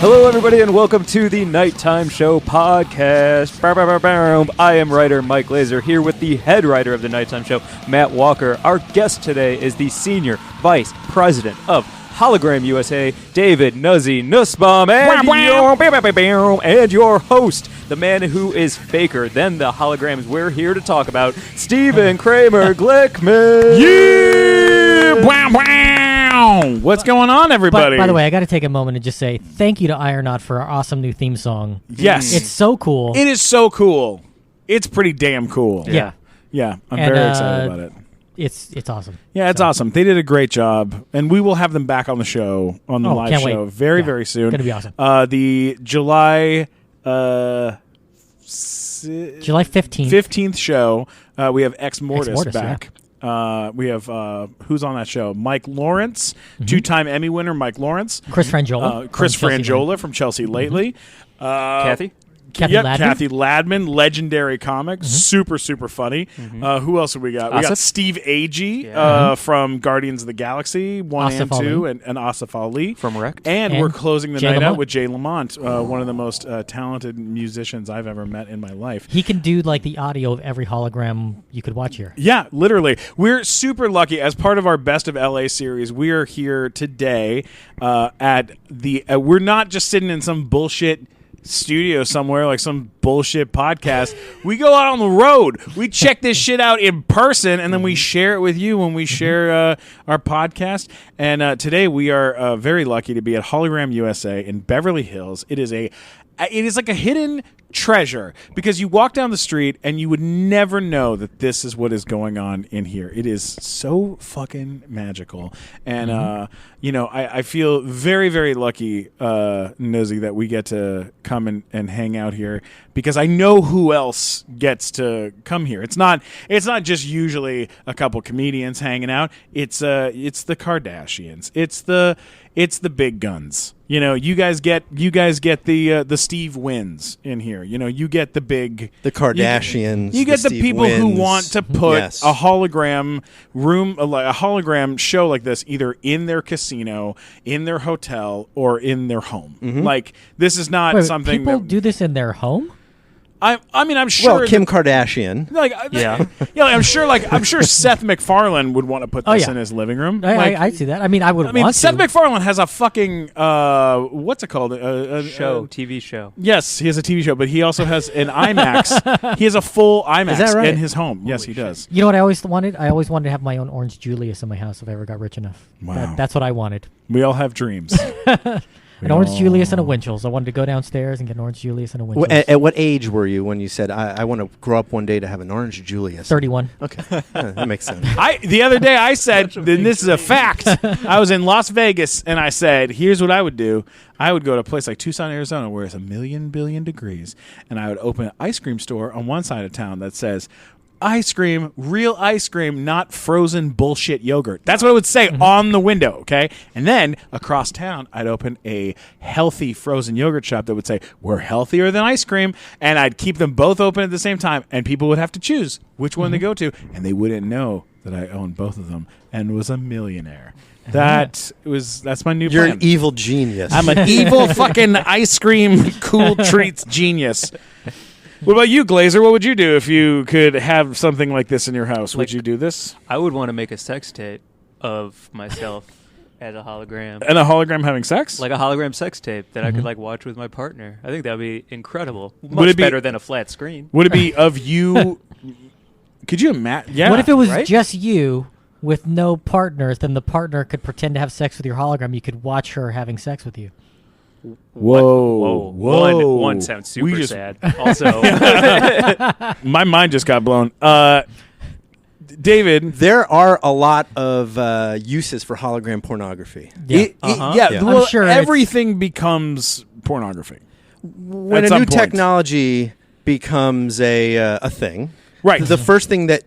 Hello, everybody, and welcome to the Nighttime Show podcast. I am writer Mike Glazer, here with the head writer of the Nighttime Show, Matt Walker. Our guest today is the Senior Vice President of Hologram USA, David Nuzzy Nussbaum, and your host, the man who is faker than the holograms we're here to talk about, Stephen Kramer Glickman. Yeah! Wow, wow! What's going on, everybody? By the way, I got to take a moment and just say thank you to Ironaut for our awesome new theme song. Yes. It's so cool. It is so cool. It's pretty damn cool. Yeah. Yeah, I'm very excited about it. It's awesome. Yeah, it's awesome. They did a great job, and we will have them back on the show, on the live show, very soon. It's going to be awesome. The July... July 15th. 15th show, we have Ex Mortis back. Yeah. We have, who's on that show? Mike Lawrence, two-time Emmy winner Mike Lawrence. Chris Frangiola. Chris Frangiola from Chelsea Lately. Kathy Ladman. Kathy Ladman, legendary comic, super funny. Who else have we got? We got Steve Agee from Guardians of the Galaxy 1 and 2, and Asif Ali From Wrecked. And we're closing the Jay night Lamont. out with Jay Lamont, one of the most talented musicians I've ever met in my life. He can do like the audio of every hologram you could watch here. Yeah, literally. We're super lucky. As part of our Best of LA series, we are here today at the... we're not just sitting in some bullshit studio somewhere like some bullshit podcast. We go out on the road. We check this shit out in person, and then we share it with you when we share our podcast. And today we are very lucky to be at Hologram USA in Beverly Hills. It is like a hidden treasure because you walk down the street and you would never know that this is what is going on in here. It is so fucking magical. And, I feel very, very lucky, Nosy, that we get to come and hang out here because I know who else gets to come here. It's not just usually a couple comedians hanging out. It's the Kardashians. It's the big guns. You guys get the Steve Wins in here. You get the Kardashians. You get the Steve people who Wins. want to put Yes. a hologram room, a hologram show like this, either in their casino, in their hotel, or in their home. Like this is not Wait, something people that do this in their home? I'm sure. Well, Kim Kardashian. I'm sure Seth MacFarlane would want to put this in his living room. I see that. I mean, I would want Seth to. MacFarlane has a fucking what's it called? TV show. Yes, he has a TV show, but he also has an IMAX. He has a full IMAX Is that right? in his home. Yes, he does. You know what I always wanted? I always wanted to have my own Orange Julius in my house if I ever got rich enough. Wow. That's what I wanted. We all have dreams. An Orange Julius and a Winchell's. I wanted to go downstairs and get an Orange Julius and a Winchell's. At what age were you when you said, I want to grow up one day to have an Orange Julius? 31. Okay. That makes sense. The other day I said, and this is a fact, I was in Las Vegas and I said, here's what I would do. I would go to a place like Tucson, Arizona, where it's 1 billion degrees, and I would open an ice cream store on one side of town that says, ice cream, real ice cream, not frozen bullshit yogurt. That's what I would say on the window, okay? And then across town, I'd open a healthy frozen yogurt shop that would say, we're healthier than ice cream, and I'd keep them both open at the same time, and people would have to choose which one to go to, and they wouldn't know that I owned both of them and was a millionaire. That's my new You're plan. an evil genius. I'm an evil fucking ice cream cool treats genius. What about you, Glazer? What would you do if you could have something like this in your house? Would you do this? I would want to make a sex tape of myself as a hologram. And a hologram having sex? Like a hologram sex tape that I could watch with my partner. I think that would be incredible. Would Much it be- better than a flat screen. Would it be of you? Could you imagine? Yeah. What if it was right? just you with no partners? Then the partner could pretend to have sex with your hologram. You could watch her having sex with you. Whoa. One sounds super We just- sad. Also, My mind just got blown. David. There are a lot of uses for hologram pornography. Yeah. Yeah. Well, I'm sure it's- everything becomes pornography. When At a some new point. technology becomes a thing, Right. the first thing that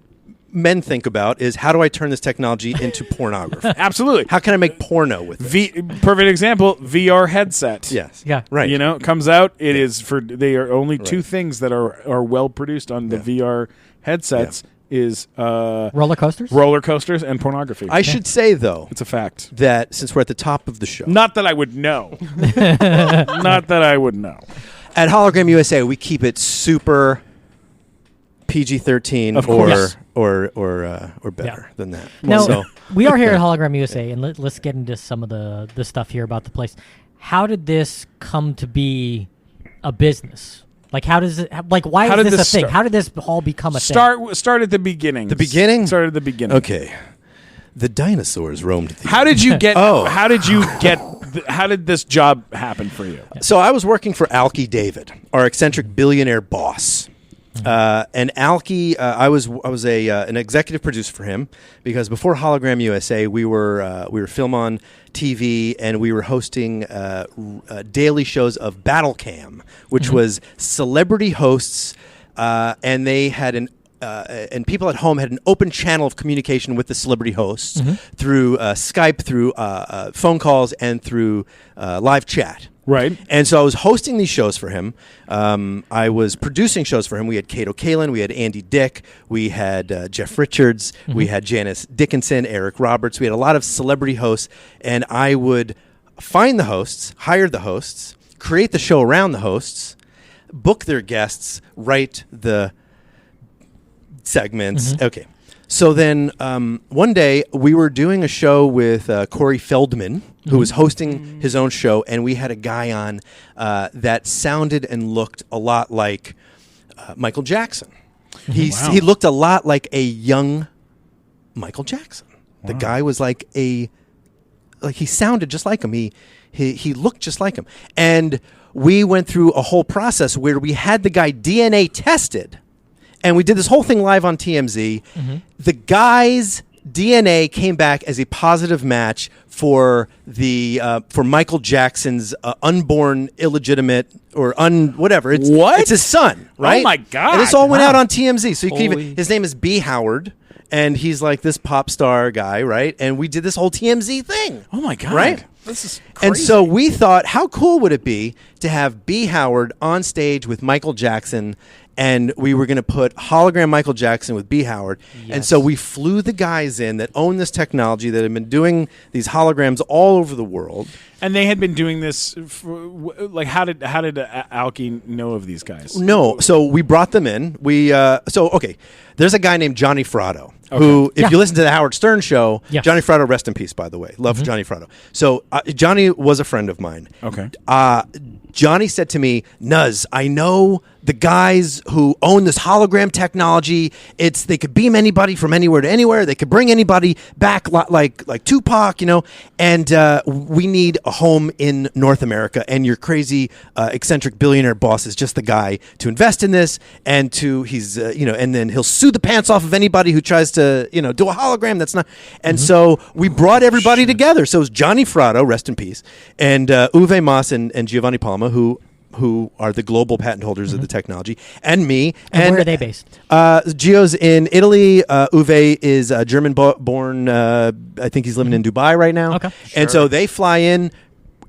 men think about is, how do I turn this technology into pornography? Absolutely. How can I make porno with it? Perfect example, VR headset. Yes. Yeah. Right. It comes out. It is they are only two things that are well produced on the VR headsets. is Roller coasters? roller coasters and pornography. I should say, though, it's a fact. that since we're at the top of the show, Not that I would know. Not that I would know. at Hologram USA, we keep it super PG-13 Of course. or better than that. Now, So, we are here at Hologram USA, and let's get into some of the stuff here about the place. How did this come to be a business? Like, how does it? Like, why How is did this a this thing? start? How did this all become a thing? Start at the beginning. The beginning? Start at the beginning. okay. The dinosaurs roamed the How did you get? Oh. How did you get? How did this job happen for you? So I was working for Alki David, our eccentric billionaire boss. And Alki, I was an executive producer for him because before Hologram USA, we were film on TV and we were hosting daily shows of Battle Cam, which was celebrity hosts, and they had and people at home had an open channel of communication with the celebrity hosts through Skype, through phone calls, and through live chat. Right. And so I was hosting these shows for him. I was producing shows for him. We had Kato Kalin, we had Andy Dick, we had Jeff Richards, we had Janice Dickinson, Eric Roberts. We had a lot of celebrity hosts, and I would find the hosts, hire the hosts, create the show around the hosts, book their guests, write the segments. Okay. So then one day we were doing a show with Corey Feldman, who was hosting his own show, and we had a guy on that sounded and looked a lot like Michael Jackson. He looked a lot like a young Michael Jackson. The guy was like he sounded just like him. He looked just like him. And we went through a whole process where we had the guy DNA tested. And we did this whole thing live on TMZ. The guy's DNA came back as a positive match for for Michael Jackson's unborn, illegitimate, or whatever. What? It's his son, right? Oh my God. And this all went Wow. out on TMZ. So you can Holy- even, his name is B. Howard, and he's like this pop star guy, right? And we did this whole TMZ thing. Oh my God. Right? This is crazy. And so we thought, how cool would it be to have B. Howard on stage with Michael Jackson, and we were going to put hologram Michael Jackson with B. Howard. And so we flew the guys in that own this technology, that have been doing these holograms all over the world. And they had been doing this like how did Alki know of these guys? No, so we brought them in. There's a guy named Johnny Fratto, who, if you listen to the Howard Stern show, Yeah. Johnny Fratto, rest in peace, by the way. Love Johnny Fratto. So Johnny was a friend of mine. Okay. Johnny said to me, Nuz, I know the guys who own this hologram technology. They could beam anybody from anywhere to anywhere. They could bring anybody back like Tupac, and we need a home in North America. And your crazy eccentric billionaire boss is just the guy to invest in this, and and then he'll sue the pants off of anybody who tries to do a hologram that's not. And so we brought everybody together. So it was Johnny Fratto, rest in peace, and Uwe Maas and Giovanni Palma, who are the global patent holders of the technology, and me. And where are they based? Gio's in Italy. Uwe is German-born. I think he's living in Dubai right now. Okay. And so they fly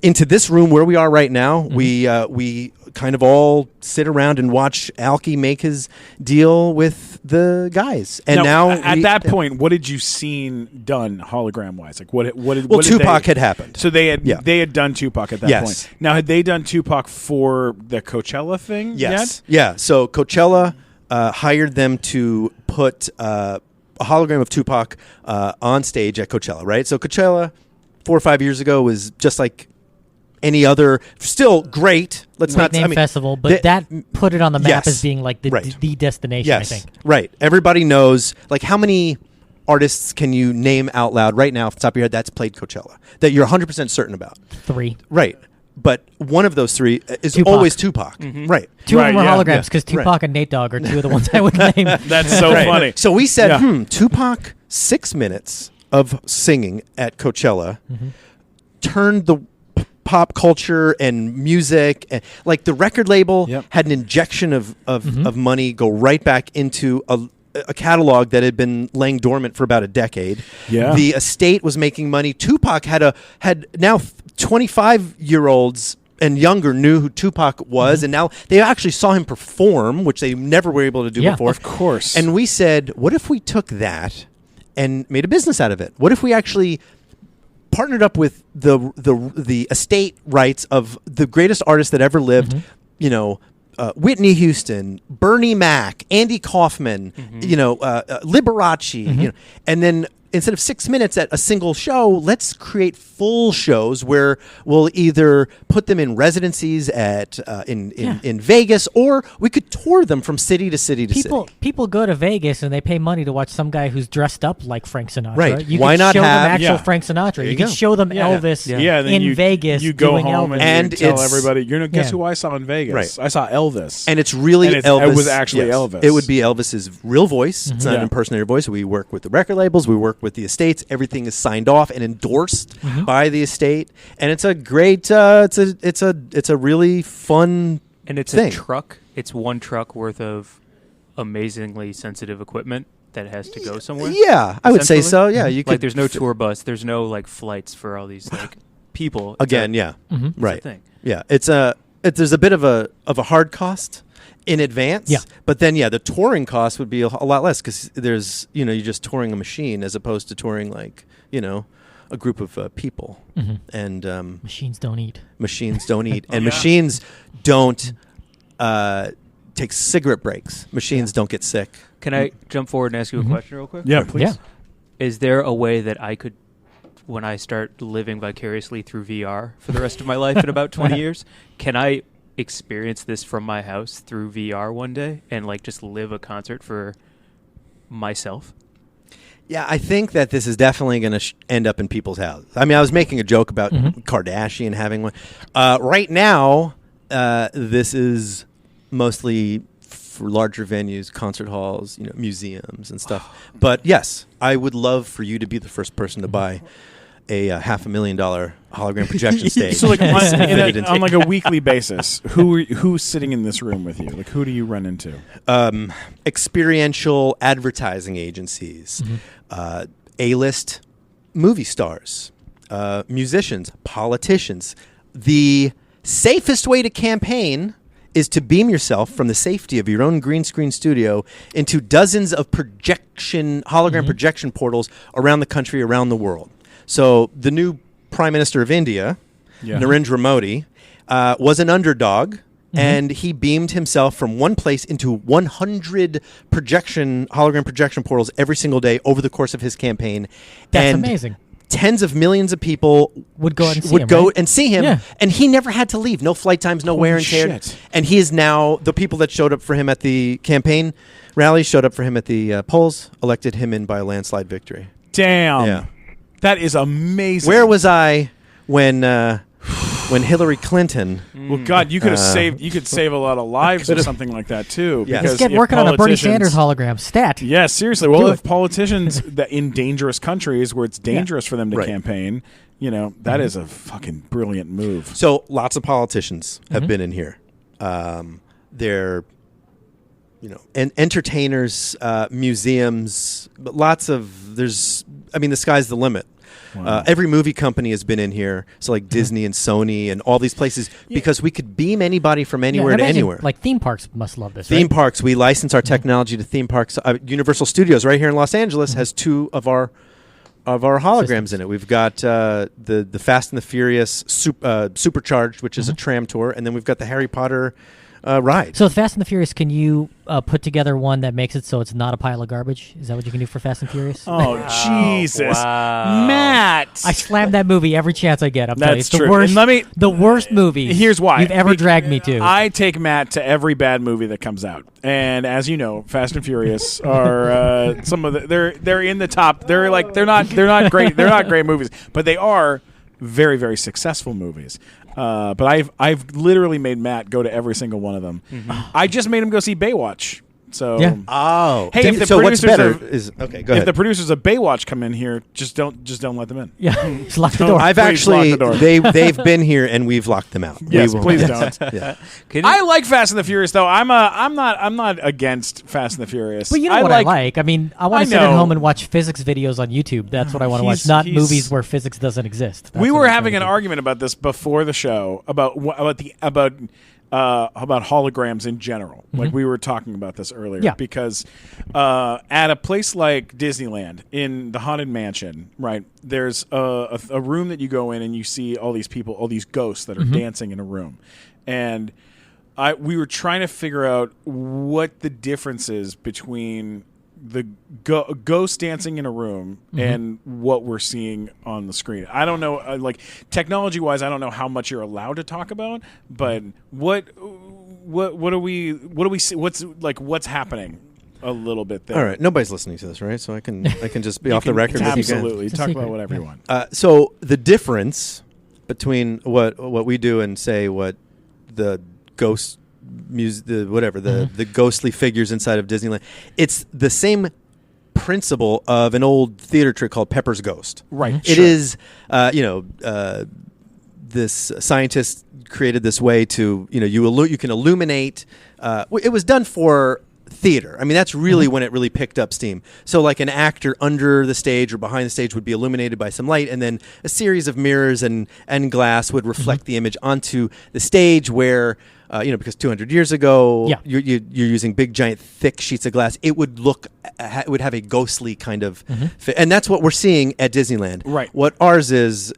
into this room where we are right now. We kind of all sit around and watch Alki make his deal with the guys. And now at that point, what did you seen done hologram wise? Like what did Tupac had happened. So they had done Tupac at that Yes. point. Now had they done Tupac for the Coachella thing? Yes. Yeah. So Coachella hired them to put a hologram of Tupac on stage at Coachella, right? So Coachella 4 or 5 years ago was just like any other, still great. Festival, but that put it on the map Yes. as being like the destination. Yes, I think. right. Everybody knows. Like, how many artists can you name out loud right now off the top of your head that's played Coachella that you're 100% certain about? 3. Right. But one of those 3 is Tupac. always Tupac. Right. 2 of them were yeah, holograms because Tupac Right. and Nate Dogg are 2 of the ones I would name. That's so funny. So we said, Yeah. Tupac, 6 minutes of singing at Coachella turned the pop culture and music, and like the record label had an injection of money go right back into a catalog that had been laying dormant for about a decade. Yeah. The estate was making money. Tupac had now 25-year-olds and younger knew who Tupac was, and now they actually saw him perform, which they never were able to do before. Of course. And we said, what if we took that and made a business out of it? What if we actually partnered up with the estate rights of the greatest artists that ever lived, you know, Whitney Houston, Bernie Mac, Andy Kaufman, you know, Liberace, you know, and then instead of 6 minutes at a single show, let's create full shows where we'll either put them in residencies at in Vegas, or we could tour them from city to city to city. People go to Vegas and they pay money to watch some guy who's dressed up like Frank Sinatra. Right. You Why could not show have- them actual Yeah. Frank Sinatra. You you could go. show them Elvis then in Vegas You go doing home Elvis. and you tell it's- everybody, you know, guess Yeah. who I saw in Vegas? Right. I saw Elvis. And it's really And it's- Elvis. it was actually yes. Elvis. It would be Elvis's real voice. It's not Yeah. an impersonator voice. We work with the record labels. We work with the estates. Everything is signed off and endorsed by the estate. And it's a great. It's a really fun. And it's thing. a truck. It's one truck worth of amazingly sensitive equipment that has to go somewhere. Yeah, I would say so. essentially. Yeah, you could. Like, there's no tour bus. There's no like flights for all these like people. It's Again, a- yeah, it's a right. thing. Yeah, there's a bit of a hard cost in advance. Yeah. But then the touring cost would be a lot less because there's you're just touring a machine as opposed to touring like a group of people. And Machines don't eat. machines don't eat, and machines don't take cigarette breaks. Machines don't get sick. Can I jump forward and ask you a question real quick? yeah, please. Yeah. Is there a way that I could, when I start living vicariously through VR for the rest of my life in about 20 years, can I experience this from my house through VR one day and like just live a concert for myself? Yeah, I think that this is definitely going to end up in people's houses. I mean, I was making a joke about Kardashian having one. Right now, this is mostly for larger venues, concert halls, museums and stuff. But yes, I would love for you to be the first person to buy a $500,000 hologram projection stage. So like Fitted into- on like a weekly basis, who's sitting in this room with you? Like who do you run into? Experiential advertising agencies, A-list movie stars, musicians, politicians. The safest way to campaign is to beam yourself from the safety of your own green screen studio into dozens of hologram projection portals around the country, around the world. So the new Prime Minister of India, Narendra Modi, was an underdog, and he beamed himself from one place into 100 hologram projection portals every single day over the course of his campaign. That's and amazing. Tens of millions of people Would go out and see him, right? and see him, Yeah. and he never had to leave. No flight times, no wear and tear. shit. And he is now the people that showed up for him at the campaign rally, showed up for him at the polls, elected him in by a landslide victory. Damn. Yeah. That is amazing. Where was I when Hillary Clinton? Well, God, you could have saved. You could save a lot of lives or something like that too. Yes. Because Let's get if working on a Bernie politicians- Sanders hologram. Stat. Yeah, seriously. Well, Do if it. politicians that in dangerous countries where it's dangerous for them to Right. campaign, that is a fucking brilliant move. So lots of politicians have been in here. They're, entertainers, museums, but the sky's the limit. Wow. Every movie company has been in here. So like Disney and Sony and all these places, because we could beam anybody from anywhere I to imagine, anywhere. Like theme parks must love this. Theme right? parks, we license our technology to theme parks. Universal Studios right here in Los Angeles has two of our holograms in it. We've got the Fast and the Furious Supercharged, which is a tram tour, and then we've got the Harry Potter ride. So with Fast and the Furious, can you put together one that makes it so it's not a pile of garbage? Is that what you can do for Fast and Furious? Oh Jesus, Wow. Matt! I slam that movie every chance I get. I'm telling you, That's it's true. the worst. And let me- the worst movie. Here's why you've ever dragged me to. I take Matt to every bad movie that comes out, and as you know, Fast and Furious are some of they're in the top. They're not great. They're not great movies, but they are very, very successful movies. But I've literally made Matt go to every single one of them. I just made him go see Baywatch So Yeah. Oh, Hey, if the so what's producers better of- is okay. Go if ahead. the producers of Baywatch come in here, just don't let them in. Yeah, just lock the door. I've Please lock actually the door. they've been here and we've locked them out. Yes, We will- please yes, don't. Yeah. Can you- I like Fast and the Furious though. I'm not against Fast and the Furious. But you know what I like? I mean, I want I to sit at know. home and watch physics videos on YouTube. That's what I want to watch, not movies where physics doesn't exist. That's We what were I'm having trying an to do. argument about this before the show about holograms in general. Like we were talking about this earlier. Yeah. Because at a place like Disneyland in the Haunted Mansion, right? There's a room that you go in and you see all these people, all these ghosts that are dancing in a room, and we were trying to figure out what the difference is between the ghost dancing in a room and what we're seeing on the screen. I don't know, like technology wise, I don't know how much you're allowed to talk about, but what do we see? What's happening a little bit there? All right, nobody's listening to this, right? So I can just be off the record with you guys. Absolutely, It's a talk secret. about whatever you want. So the difference between what we do and say what the ghost music, the ghostly figures inside of Disneyland, it's the same principle of an old theater trick called Pepper's Ghost. Right. It Sure. is, this scientist created this way to, you can illuminate. It was done for theater. I mean, that's really when it really picked up steam. So like an actor under the stage or behind the stage would be illuminated by some light, and then a series of mirrors and glass would reflect the image onto the stage where, because 200 years ago, Yeah. you're using big, giant, thick sheets of glass. It would it would have a ghostly kind of, and that's what we're seeing at Disneyland. Right. What ours is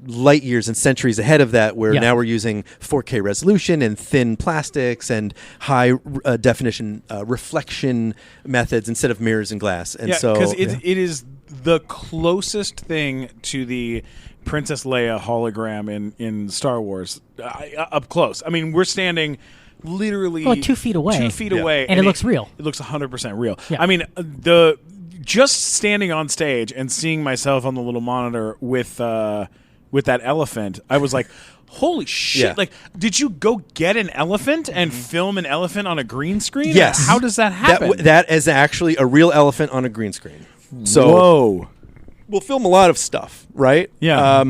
light years and centuries ahead of that, where Yeah. now we're using 4K resolution and thin plastics and high definition reflection methods instead of mirrors and glass. And Yeah, so because it is the closest thing to the Princess Leia hologram in Star Wars up close. I mean, we're standing literally 2 feet away. 2 feet away, And it looks real. It looks 100% real. Yeah. I mean, just standing on stage and seeing myself on the little monitor with that elephant, I was like, holy shit. Yeah. Like, did you go get an elephant and film an elephant on a green screen? Yes. How does that happen? that is actually a real elephant on a green screen. So Whoa. we'll film a lot of stuff, right? Yeah.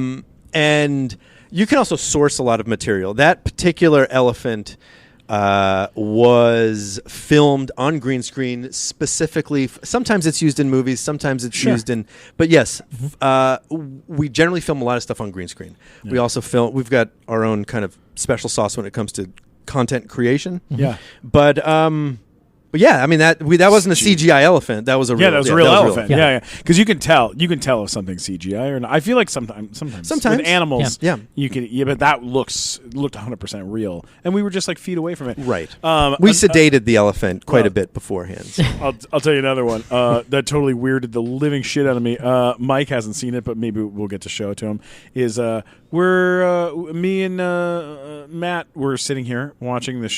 And you can also source a lot of material. That particular elephant was filmed on green screen specifically. Sometimes it's used in movies, sometimes it's used in. But yes, we generally film a lot of stuff on green screen. Yeah. We also film. We've got our own kind of special sauce when it comes to content creation. Yeah. But yeah, I mean that wasn't a CGI elephant. That was a real, that was a real elephant. Yeah. Yeah, because you can tell if something's CGI or not. I feel like sometimes with animals, Yeah. you can. Yeah, but that looked 100% real, and we were just like feet away from it. Right. We We sedated the elephant quite a bit beforehand. So. I'll tell you another one that totally weirded the living shit out of me. Mike hasn't seen it, but maybe we'll get to show it to him. Me and Matt were sitting here watching the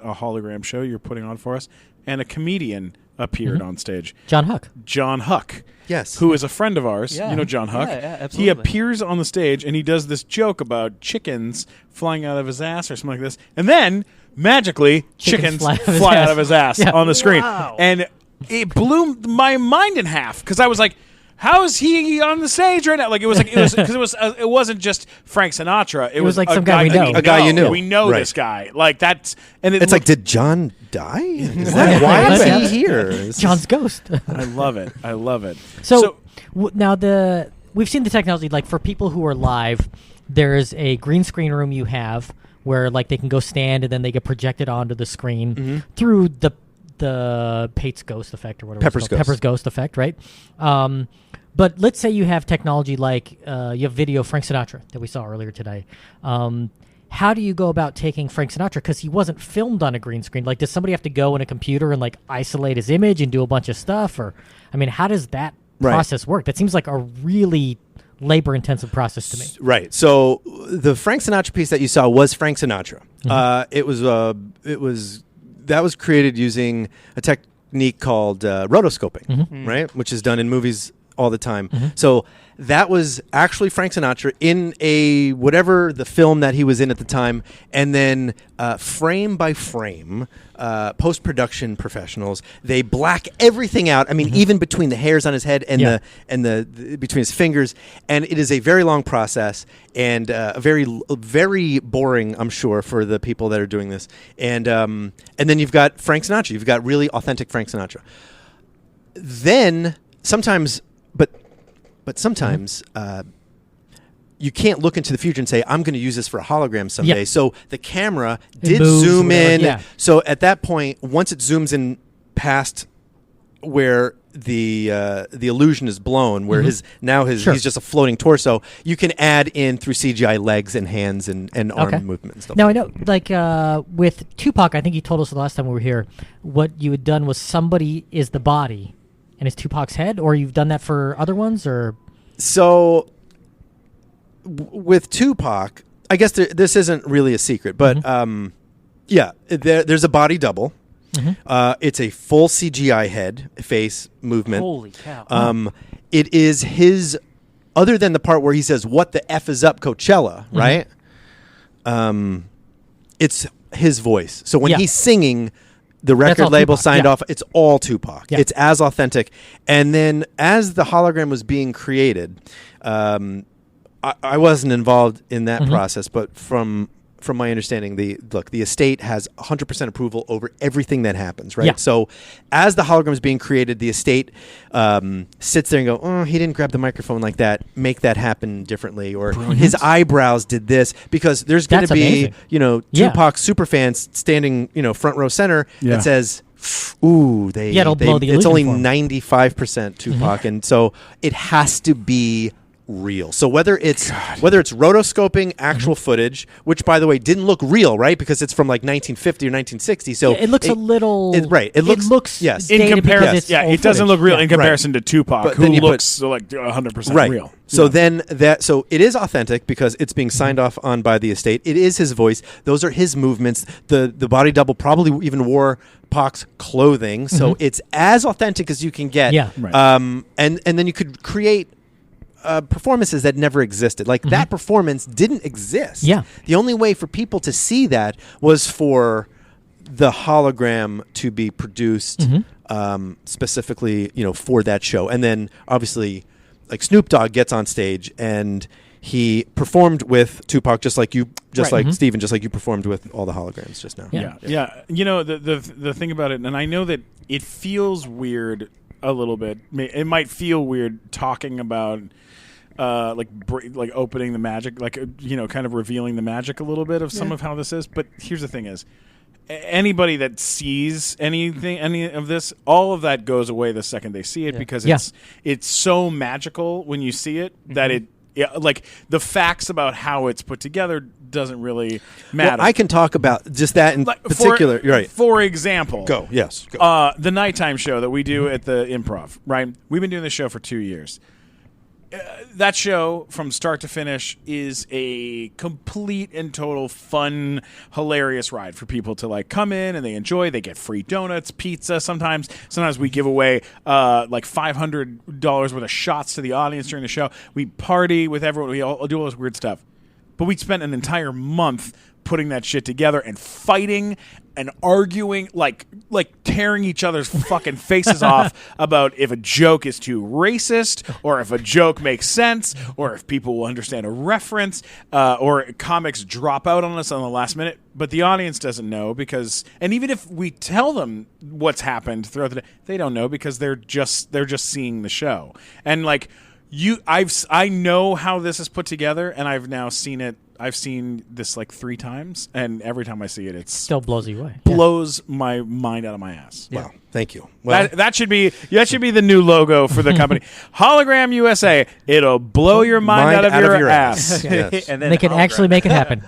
hologram show you're putting on for us, and a comedian appeared on stage. John Huck. John Huck. Yes. Who is a friend of ours. Yeah. You know John Huck. Yeah, He absolutely. appears on the stage and he does this joke about chickens flying out of his ass or something like this. And then, magically, chickens fly out of his ass Yeah. on the screen. Wow. And it blew my mind in half because I was like, how is he on the stage right now? Like it wasn't just Frank Sinatra. It was like a some guy we know. A guy you knew. We know Right. this guy. Like that's and It's like, did John die? Is that why is he here? John's ghost. I love it. I love it. So now we've seen the technology. Like for people who are live, there's a green screen room you have where like they can go stand and then they get projected onto the screen through the Pate's ghost effect or whatever. Pepper's ghost effect, right? But let's say you have technology like you have video of Frank Sinatra that we saw earlier today. How do you go about taking Frank Sinatra? Because he wasn't filmed on a green screen. Like, does somebody have to go in a computer and like isolate his image and do a bunch of stuff? Or, I mean, how does that process work? That seems like a really labor-intensive process to me. Right. So the Frank Sinatra piece that you saw was Frank Sinatra. That was created using a technique called rotoscoping, right? Which is done in movies all the time. So that was actually Frank Sinatra in a whatever the film that he was in at the time, and then frame by frame, post-production professionals, they black everything out. I mean, even between the hairs on his head and the between his fingers, and it is a very long process and very boring, I'm sure, for the people that are doing this. And then you've got Frank Sinatra. You've got really authentic Frank Sinatra. Then sometimes, but sometimes you can't look into the future and say, I'm going to use this for a hologram someday. Yep. So the camera did moves, zoom whatever, in. yeah. So at that point, once it zooms in past where the illusion is blown, where Sure. he's just a floating torso, you can add in through CGI legs and hands and arm movement and stuff. Now I know, like with Tupac, I think you told us the last time we were here, what you had done was somebody is the body, and it's Tupac's head, or you've done that for other ones, or So with Tupac, I guess this isn't really a secret, but there's a body double. It's a full CGI head, face movement. Holy cow. It is his, other than the part where he says, "What the F is up, Coachella," right? It's his voice. So when he's singing, the record all label Tupac, signed off, it's all Tupac. Yeah. It's as authentic. And then as the hologram was being created, I wasn't involved in that process, but from my understanding, the estate has 100% approval over everything that happens, right? Yeah. So as the hologram is being created, the estate sits there and go, oh, he didn't grab the microphone like that. Make that happen differently. Or his eyebrows did this. Because there's going to be, amazing. Tupac superfans standing, front row center that says, ooh, it'll blow the it's only illusion for 'em. 95% Tupac. And so it has to be real. So whether it's rotoscoping actual footage, which by the way didn't look real, right? Because it's from like 1950 or 1960. So it looks a little It looks yes in dated because comparison. it's Yeah, old it doesn't footage. look real Yeah. in comparison to Tupac, But who then you looks like 100% right. real. So then so it is authentic because it's being signed off on by the estate. It is his voice. Those are his movements. The body double probably even wore Pac's clothing, so it's as authentic as you can get. Yeah. Right. And then you could create performances that never existed. Like that performance didn't exist. Yeah. The only way for people to see that was for the hologram to be produced specifically, for that show. And then obviously like Snoop Dogg gets on stage and he performed with Tupac just like you, like Stephen, just like you performed with all the holograms just now. Yeah. The thing about it, and I know that it feels weird a little bit. It might feel weird talking about like opening the magic, kind of revealing the magic a little bit of some of how this is. But here's the thing: is anybody that sees any of this, all of that goes away the second they see it because it's so magical when you see it that it. Yeah, like the facts about how it's put together doesn't really matter. Well, I can talk about just that in particular. You're right. For example, Go. the nighttime show that we do at the Improv, right? We've been doing this show for 2 years. That show, from start to finish, is a complete and total fun, hilarious ride for people to like come in and they enjoy. They get free donuts, pizza. Sometimes we give away like $500 worth of shots to the audience during the show. We party with everyone. We all do all this weird stuff. But we spent an entire month putting that shit together and fighting and arguing, like tearing each other's fucking faces off about if a joke is too racist or if a joke makes sense or if people will understand a reference or comics drop out on us on the last minute. But the audience doesn't know because, and even if we tell them what's happened throughout the day, they don't know because they're just seeing the show. And like I know how this is put together, and I've now seen it. I've seen this like 3 times, and every time I see it, it Still blows you away. blows my mind out of my ass. Wow. Thank you. Well, That should be the new logo for the company. Hologram USA. It'll blow your mind out of your ass. Yes. And then They can actually make it happen.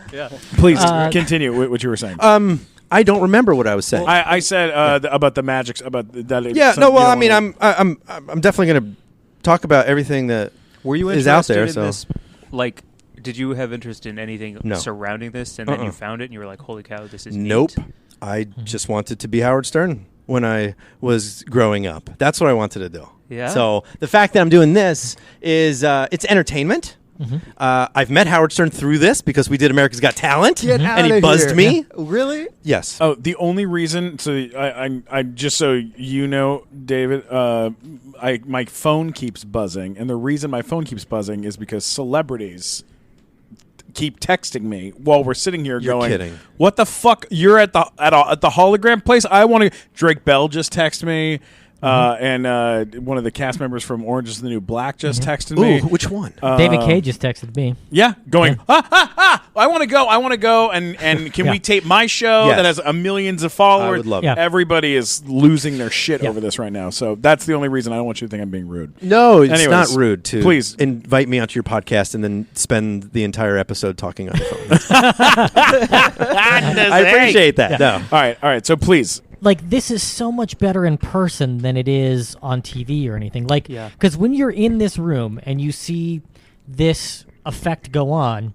Please continue what you were saying. I don't remember what I was saying. I said about the magics about that. Yeah. No. Well, I mean, I'm definitely going to talk about everything that Were you is interested out there. in So this? Like, did you have interest in anything surrounding this, and then you found it, and you were like, "Holy cow, this is nope. neat. I just wanted to be Howard Stern. when I was growing up. That's what I wanted to do. Yeah. So the fact that I'm doing this is it's entertainment. I've met Howard Stern through this because we did America's Got Talent, and he buzzed me. Really? Yes. Oh, the only reason, so I just so you know, David, my phone keeps buzzing, and the reason my phone keeps buzzing is because celebrities keep texting me while we're sitting here You're going, kidding. "What the fuck? You're at the hologram place? I want to." Drake Bell just texted me. And one of the cast members from Orange is the New Black just texted me. Ooh, which one? David K just texted me. Yeah, going, I want to go, and can we tape my show Yes. that has millions of followers? I would love Yeah. it. Everybody is losing their shit over this right now, so that's the only reason. I don't want you to think I'm being rude. No, it's Anyways, not rude to please. invite me onto your podcast and then spend the entire episode talking on the phone. I appreciate that. No. All right, so please. Like, this is so much better in person than it is on TV or anything. Like, Yeah. because when you're in this room and you see this effect go on,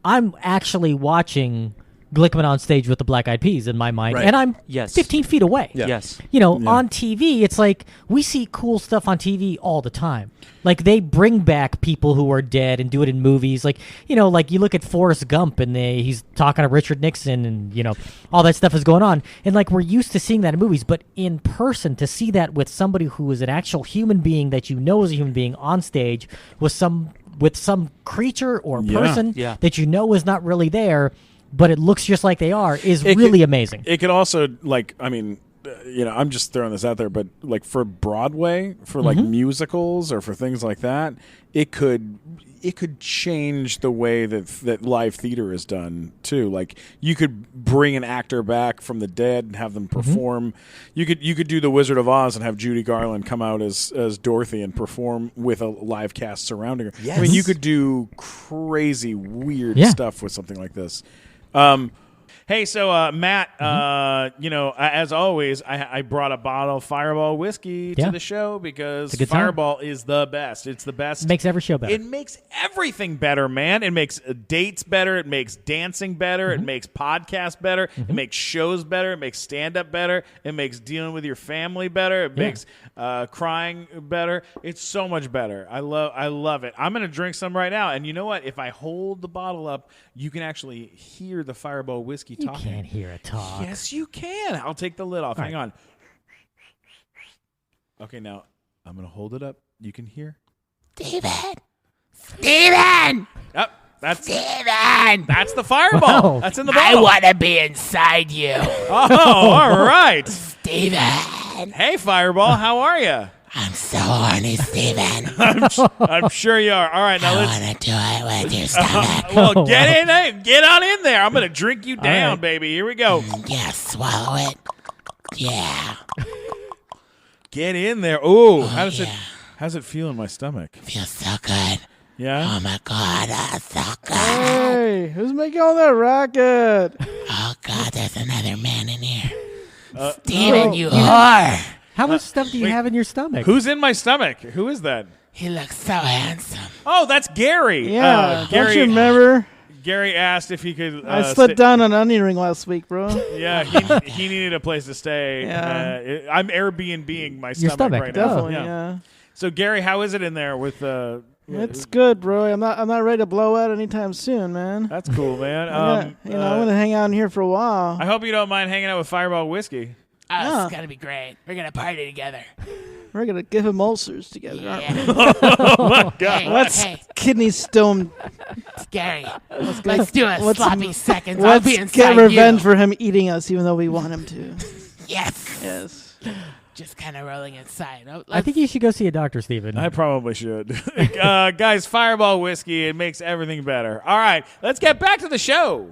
I'm actually watching Glickman on stage with the Black Eyed Peas in my mind, Right. and I'm Yes. 15 feet away. Yeah. Yes. You know, on TV, it's like we see cool stuff on TV all the time. Like, they bring back people who are dead and do it in movies. Like, you know, like you look at Forrest Gump and he's talking to Richard Nixon and, you know, all that stuff is going on. And, like, we're used to seeing that in movies. But in person, to see that with somebody who is an actual human being that you know is a human being on stage with some creature or person Yeah. that you know is not really there, but it looks just like they are, is really amazing. It could also, like, I mean, you know, I'm just throwing this out there, but like for Broadway, for like musicals or for things like that, it could change the way that live theater is done too. Like, you could bring an actor back from the dead and have them perform. You could do the Wizard of Oz and have Judy Garland come out as Dorothy and perform with a live cast surrounding her. Yes. I mean, you could do crazy weird stuff with something like this. Hey, so Matt, you know, as always, I brought a bottle of Fireball whiskey to the show because It's a good time. Fireball is the best. It's the best. Makes every show better. It makes everything better, man. It makes dates better. It makes dancing better. It makes podcasts better. It makes shows better. It makes stand-up better. It makes dealing with your family better. It makes crying better. It's so much better. I love it. I'm going to drink some right now. And you know what? If I hold the bottle up, you can actually hear the Fireball whiskey You talking. can't hear it talk. Yes, you can. I'll take the lid off. Hang on. Okay, now I'm going to hold it up. You can hear. Steven! Oh, that's the Fireball. Wow. That's in the I bottle. want to be inside you. Oh, all right. Steven! Hey, Fireball, how are you? I'm so horny, Steven. I'm sure you are. All right, now I let's. want to do it with your stomach. Well, get in there. Get on in there. I'm going to drink you down, right. baby. Here we go. Yeah, swallow it. Yeah. Get in there. Ooh, how's yeah. it feel in my stomach? Feels so good. Yeah. Oh, my God. So good. Hey, who's making all that racket? Oh, God, there's another man in here. Steven, you whore. How much stuff do you have in your stomach? Who's in my stomach? Who is that? He looks so handsome. Oh, that's Gary. Yeah, Gary. don't you remember? Gary asked if he could. I slid down an onion ring last week, bro. Yeah, he needed a place to stay. Yeah. I'm Airbnb-ing my Your stomach, right now. Definitely, yeah. So Gary, how is it in there with? It's good, bro. I'm not ready to blow out anytime soon, man. That's cool, man. I'm gonna hang out in here for a while. I hope you don't mind hanging out with Fireball whiskey. Oh, Yeah. it's going to be great. We're going to party together. We're gonna give him ulcers together, aren't we? Yeah. Oh my God! Hey, Let's hey, kidney stone. Gary. Let's do a let's- sloppy seconds. I'll Let's be get inside revenge you. for him eating us, even though we want him to. Yes. Yes. Just kind of rolling inside. Oh, I think you should go see a doctor, Stephen. I probably should. Guys, Fireball whiskey, it makes everything better. All right, let's get back to the show.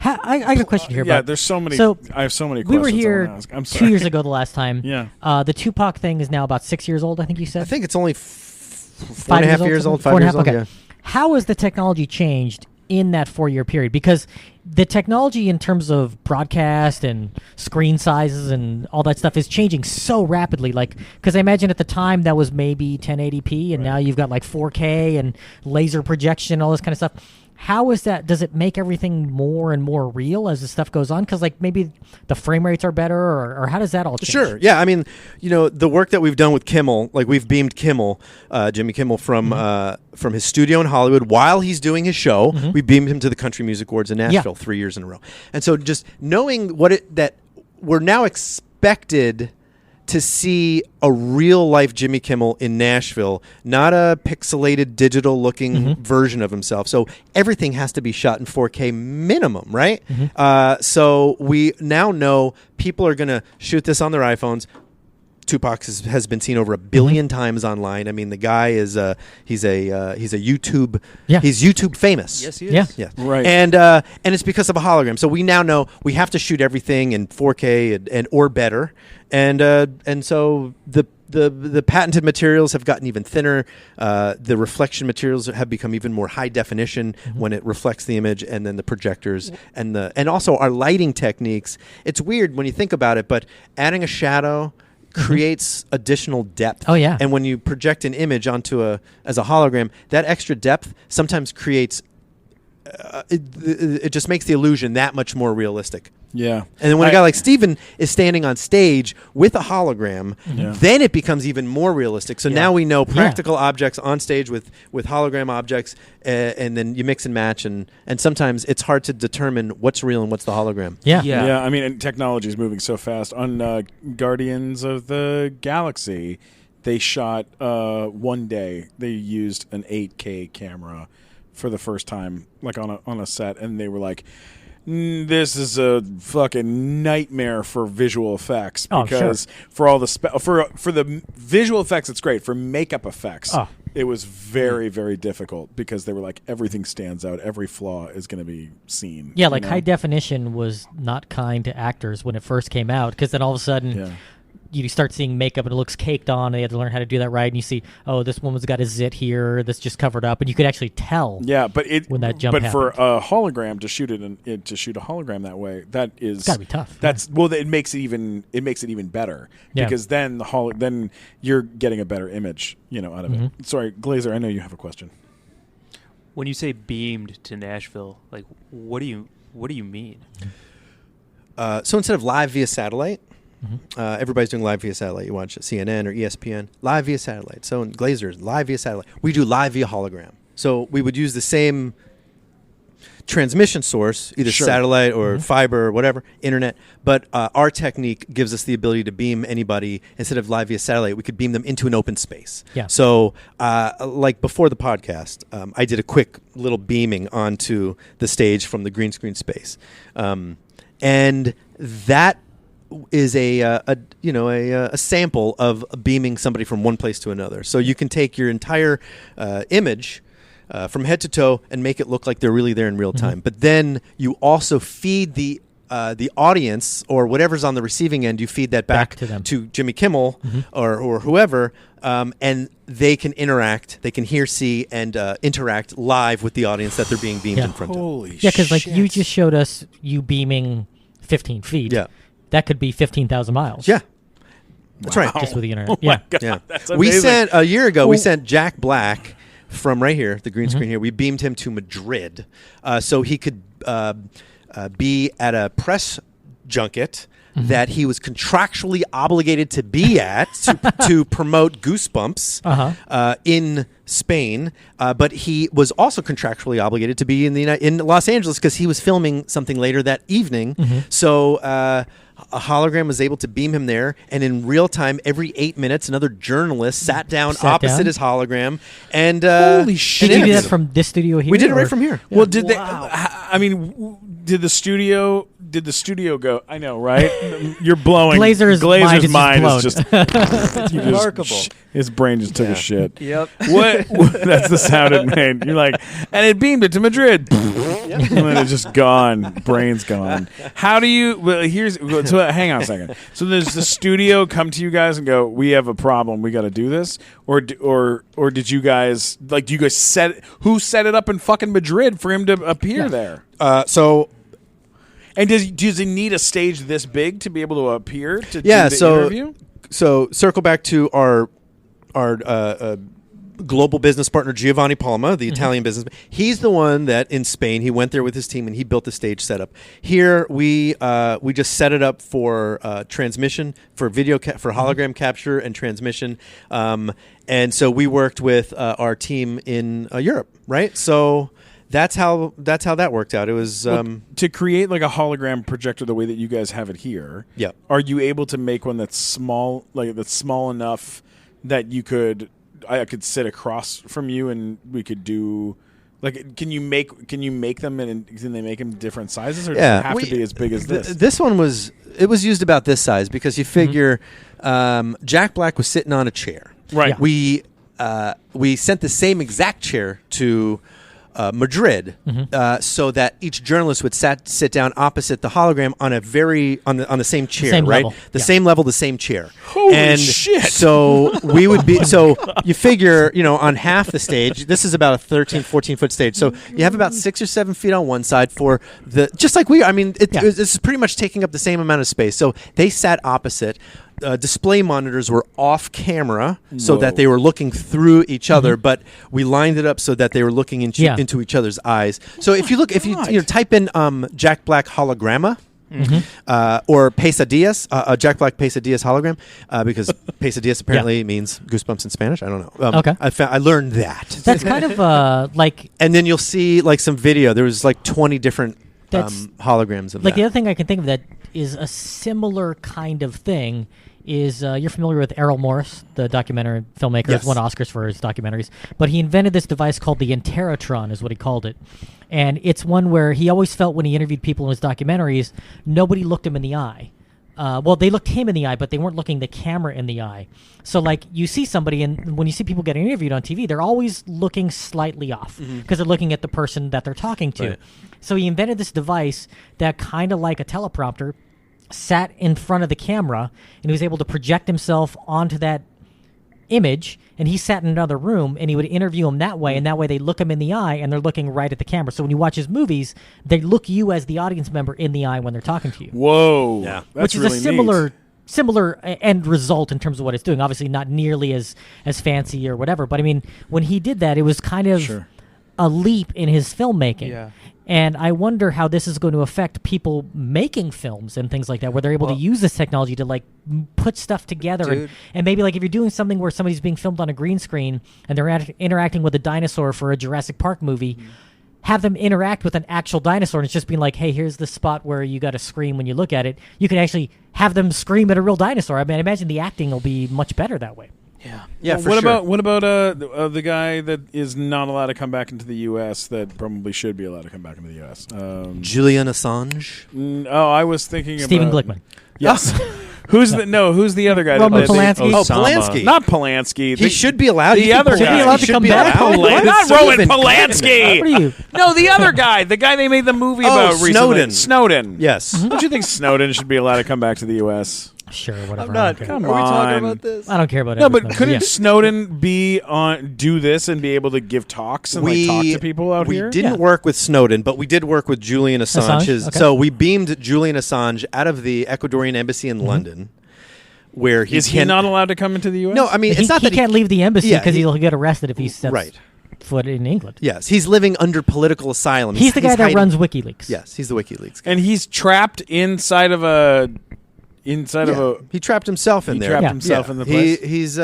I got a question here. Yeah, Bud. there's so many. So, I have so many we questions. were I here wanna ask. I'm 2 sorry. years ago the last time. Yeah. The Tupac thing is now about 6 years old, I think you said. I think it's only 4.5 years old, 5 4 and a years half, old. okay. Yeah. How has the technology changed in that 4-year period? Because the technology in terms of broadcast and screen sizes and all that stuff is changing so rapidly. Like, because I imagine at the time that was maybe 1080p, and now you've got like 4K and laser projection, all this kind of stuff. how is that? Does it make everything more and more real as the stuff goes on? Because like maybe the frame rates are better, or how does that all change? Sure. Yeah. I mean, the work that we've done with Kimmel, like we've beamed Kimmel, Jimmy Kimmel from his studio in Hollywood while he's doing his show. We beamed him to the Country Music Awards in Nashville 3 years in a row. And so just knowing that we're now expected to see a real life Jimmy Kimmel in Nashville, not a pixelated digital looking version of himself. So everything has to be shot in 4K minimum, right? So we now know people are going to shoot this on their iPhones. Tupac has been seen over 1 billion times online. I mean, the guy is he's a YouTube he's YouTube famous. Yes, he is. Yeah. Right. And it's because of a hologram. So we now know we have to shoot everything in 4K and or better. And so the patented materials have gotten even thinner. The reflection materials have become even more high definition when it reflects the image, and then the projectors and also our lighting techniques. It's weird when you think about it, but adding a shadow creates additional depth. Oh, yeah. And when you project an image onto as a hologram, that extra depth sometimes creates it just makes the illusion that much more realistic. Yeah. And then when a guy like Stephen is standing on stage with a hologram, then it becomes even more realistic. So now we know practical objects on stage with hologram objects, and then you mix and match, and sometimes it's hard to determine what's real and what's the hologram. Yeah. I mean, and technology is moving so fast. On Guardians of the Galaxy, they shot one day. They used an 8K camera for the first time, like on a set, and they were like, this is a fucking nightmare for visual effects, because for all the for the visual effects it's great. For makeup effects it was very, very difficult, because they were like, everything stands out, every flaw is going to be seen. Yeah, like high definition was not kind to actors when it first came out, because then all of a sudden you start seeing makeup and it looks caked on, and they had to learn how to do that right, and you see, oh, this woman's got a zit here that's just covered up, and you could actually tell when that jump happened. For a hologram to shoot to shoot a hologram that way, that is, it's gotta be tough. It makes it even better, because then then you're getting a better image, out of it. Sorry, Glazer, I know you have a question. When you say beamed to Nashville, like what do you mean? So instead of live via satellite, everybody's doing live via satellite. You watch CNN or ESPN, live via satellite. So in Glazer's, live via satellite. We do live via hologram. So we would use the same transmission source, either satellite or fiber or whatever, internet. But our technique gives us the ability to beam anybody. Instead of live via satellite, we could beam them into an open space. Yeah. So like before the podcast, I did a quick little beaming onto the stage from the green screen space. And that is a sample of beaming somebody from one place to another. So you can take your entire image from head to toe and make it look like they're really there in real time. But then you also feed the audience, or whatever's on the receiving end, you feed that back to them, to Jimmy Kimmel or whoever, and they can interact, they can hear, see, and interact live with the audience that they're being beamed in front of. Holy shit. Yeah, because like you just showed us you beaming 15 feet. Yeah. That could be 15,000 miles. Yeah. That's right. Just with the internet. Oh my God, Yeah. that's amazing. We sent a year ago. We sent Jack Black from right here, the green screen here. We beamed him to Madrid, so he could be at a press junket that he was contractually obligated to be at to promote Goosebumps in Spain, but he was also contractually obligated to be in Los Angeles because he was filming something later that evening. So a hologram was able to beam him there, and in real time, every 8 minutes, another journalist sat down opposite his hologram. And holy shit! Did you do that from this studio here? We did it right from here. Well, did they? I mean, did the studio go? I know, right? You're blowing. Glazer's mind is just Remarkable. His brain just took a shit. Yep. What? That's the sound it made. You're like, and it beamed it to Madrid. And then it's just gone. Brain's gone. How do you? Well, hang on a second. So does the studio come to you guys and go, "We have a problem. We got to do this," or did you guys like? Do you guys who set it up in fucking Madrid for him to appear there? And does he need a stage this big to be able to appear to do the interview? So circle back to our global business partner Giovanni Palma, the Italian businessman. He's the one that in Spain, he went there with his team and he built the stage setup. Here we just set it up for transmission, for video, for hologram capture and transmission. And so we worked with our team in Europe, right? So that's how that worked out. It was to create like a hologram projector the way that you guys have it here. Yeah. Are you able to make one that's small, like that's small enough that I could sit across from you and we could do, like, can you make them and can they make them different sizes, or does it have to be as big as this? This one was used about this size because you figure Jack Black was sitting on a chair. Right. Yeah. We sent the same exact chair to Madrid, so that each journalist would sit down opposite the hologram on on the same chair, same right? level. Same level, the same chair. Holy shit! So we would be. So you figure, on half the stage, this is about a 13, 14-foot stage. So you have about 6 or 7 feet on one side for just like we are. I mean, this is pretty much taking up the same amount of space. So they sat opposite. Display monitors were off camera so that they were looking through each other, but we lined it up so that they were looking into each other's eyes. So if you type in Jack Black hologramma or Pesadillas, Jack Black Pesadillas hologram, because Pesadillas apparently means goosebumps in Spanish. I don't know. Okay. I learned that. That's kind of like. And then you'll see like some video. There was like 20 different holograms of like that. The other thing I can think of that is a similar kind of thing is you're familiar with Errol Morris, the documentary filmmaker. Yes. He's won Oscars for his documentaries. But he invented this device called the Enterotron, is what he called it. And it's one where he always felt when he interviewed people in his documentaries, nobody looked him in the eye. Well, they looked him in the eye, but they weren't looking the camera in the eye. So, like, you see somebody, and when you see people getting interviewed on TV, they're always looking slightly off because they're looking at the person that they're talking to. Right. So he invented this device that kind of like a teleprompter sat in front of the camera, and he was able to project himself onto that image, and he sat in another room, and he would interview him that way, and that way they look him in the eye, and they're looking right at the camera. So when you watch his movies, they look you as the audience member in the eye when they're talking to you. Whoa. Yeah. That's Which is really a similar end result in terms of what it's doing. Obviously not nearly as fancy or whatever, but I mean, when he did that, it was kind of a leap in his filmmaking. Yeah. And I wonder how this is going to affect people making films and things like that, where they're able to use this technology to like put stuff together. And maybe like if you're doing something where somebody's being filmed on a green screen and they're interacting with a dinosaur for a Jurassic Park movie, have them interact with an actual dinosaur, and it's just being like, hey, here's the spot where you got to scream when you look at it. You can actually have them scream at a real dinosaur. I mean, I imagine the acting will be much better that way. Yeah, Well, for sure. what about the guy that is not allowed to come back into the U.S. that probably should be allowed to come back into the U.S.? Julian Assange? I was thinking Stephen about Glickman. Yes. Who's the other guy? Roman that Polanski. Oh, Polanski. Not Polanski. He should be allowed. The other Should guy. be allowed to come back? Not Roman Stephen Polanski. What are you? No, the other guy. The guy they made the movie about recently. Snowden. Snowden. Yes. Don't you think Snowden should be allowed to come back to the U.S.? Sure, whatever. I'm not. Come Are we talking on. about this? I don't care about No, Edward but Snowden. couldn't Yeah. Snowden do this and be able to give talks and like talk to people out here? We didn't Yeah. work with Snowden, but we did work with Julian Assange. Assange? Okay. So we beamed Julian Assange out of the Ecuadorian embassy in London, where Is he not allowed to come into the U.S.? No, I mean He it's not he that can't leave the embassy Yeah, because he- he'll get arrested if he sets Right. foot in England. Yes, he's living under political asylum. He's the guy that hiding- runs WikiLeaks. Yes, he's the WikiLeaks guy. And he's trapped inside of a. He trapped himself in He there. trapped himself in the place? He's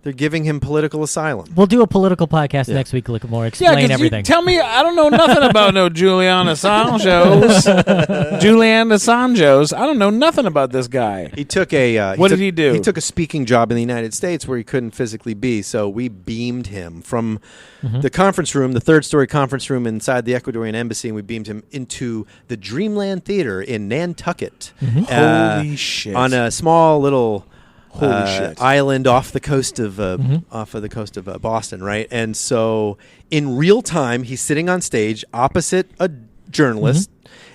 they're giving him political asylum. We'll do a political podcast Yeah. next week, look more, Yeah, explain 'cause everything. you tell me, I don't know nothing about no Julian Assange's. Julian Assange's. I don't know nothing about this guy. He took a. What did he do? He took a speaking job in the United States where he couldn't physically be, so we beamed him from the conference room, the third-story conference room inside the Ecuadorian embassy, and we beamed him into the Dreamland Theater in Nantucket. Holy shit. On a small little Holy shit. island off the coast of Boston, right? And so in real time, he's sitting on stage opposite a journalist,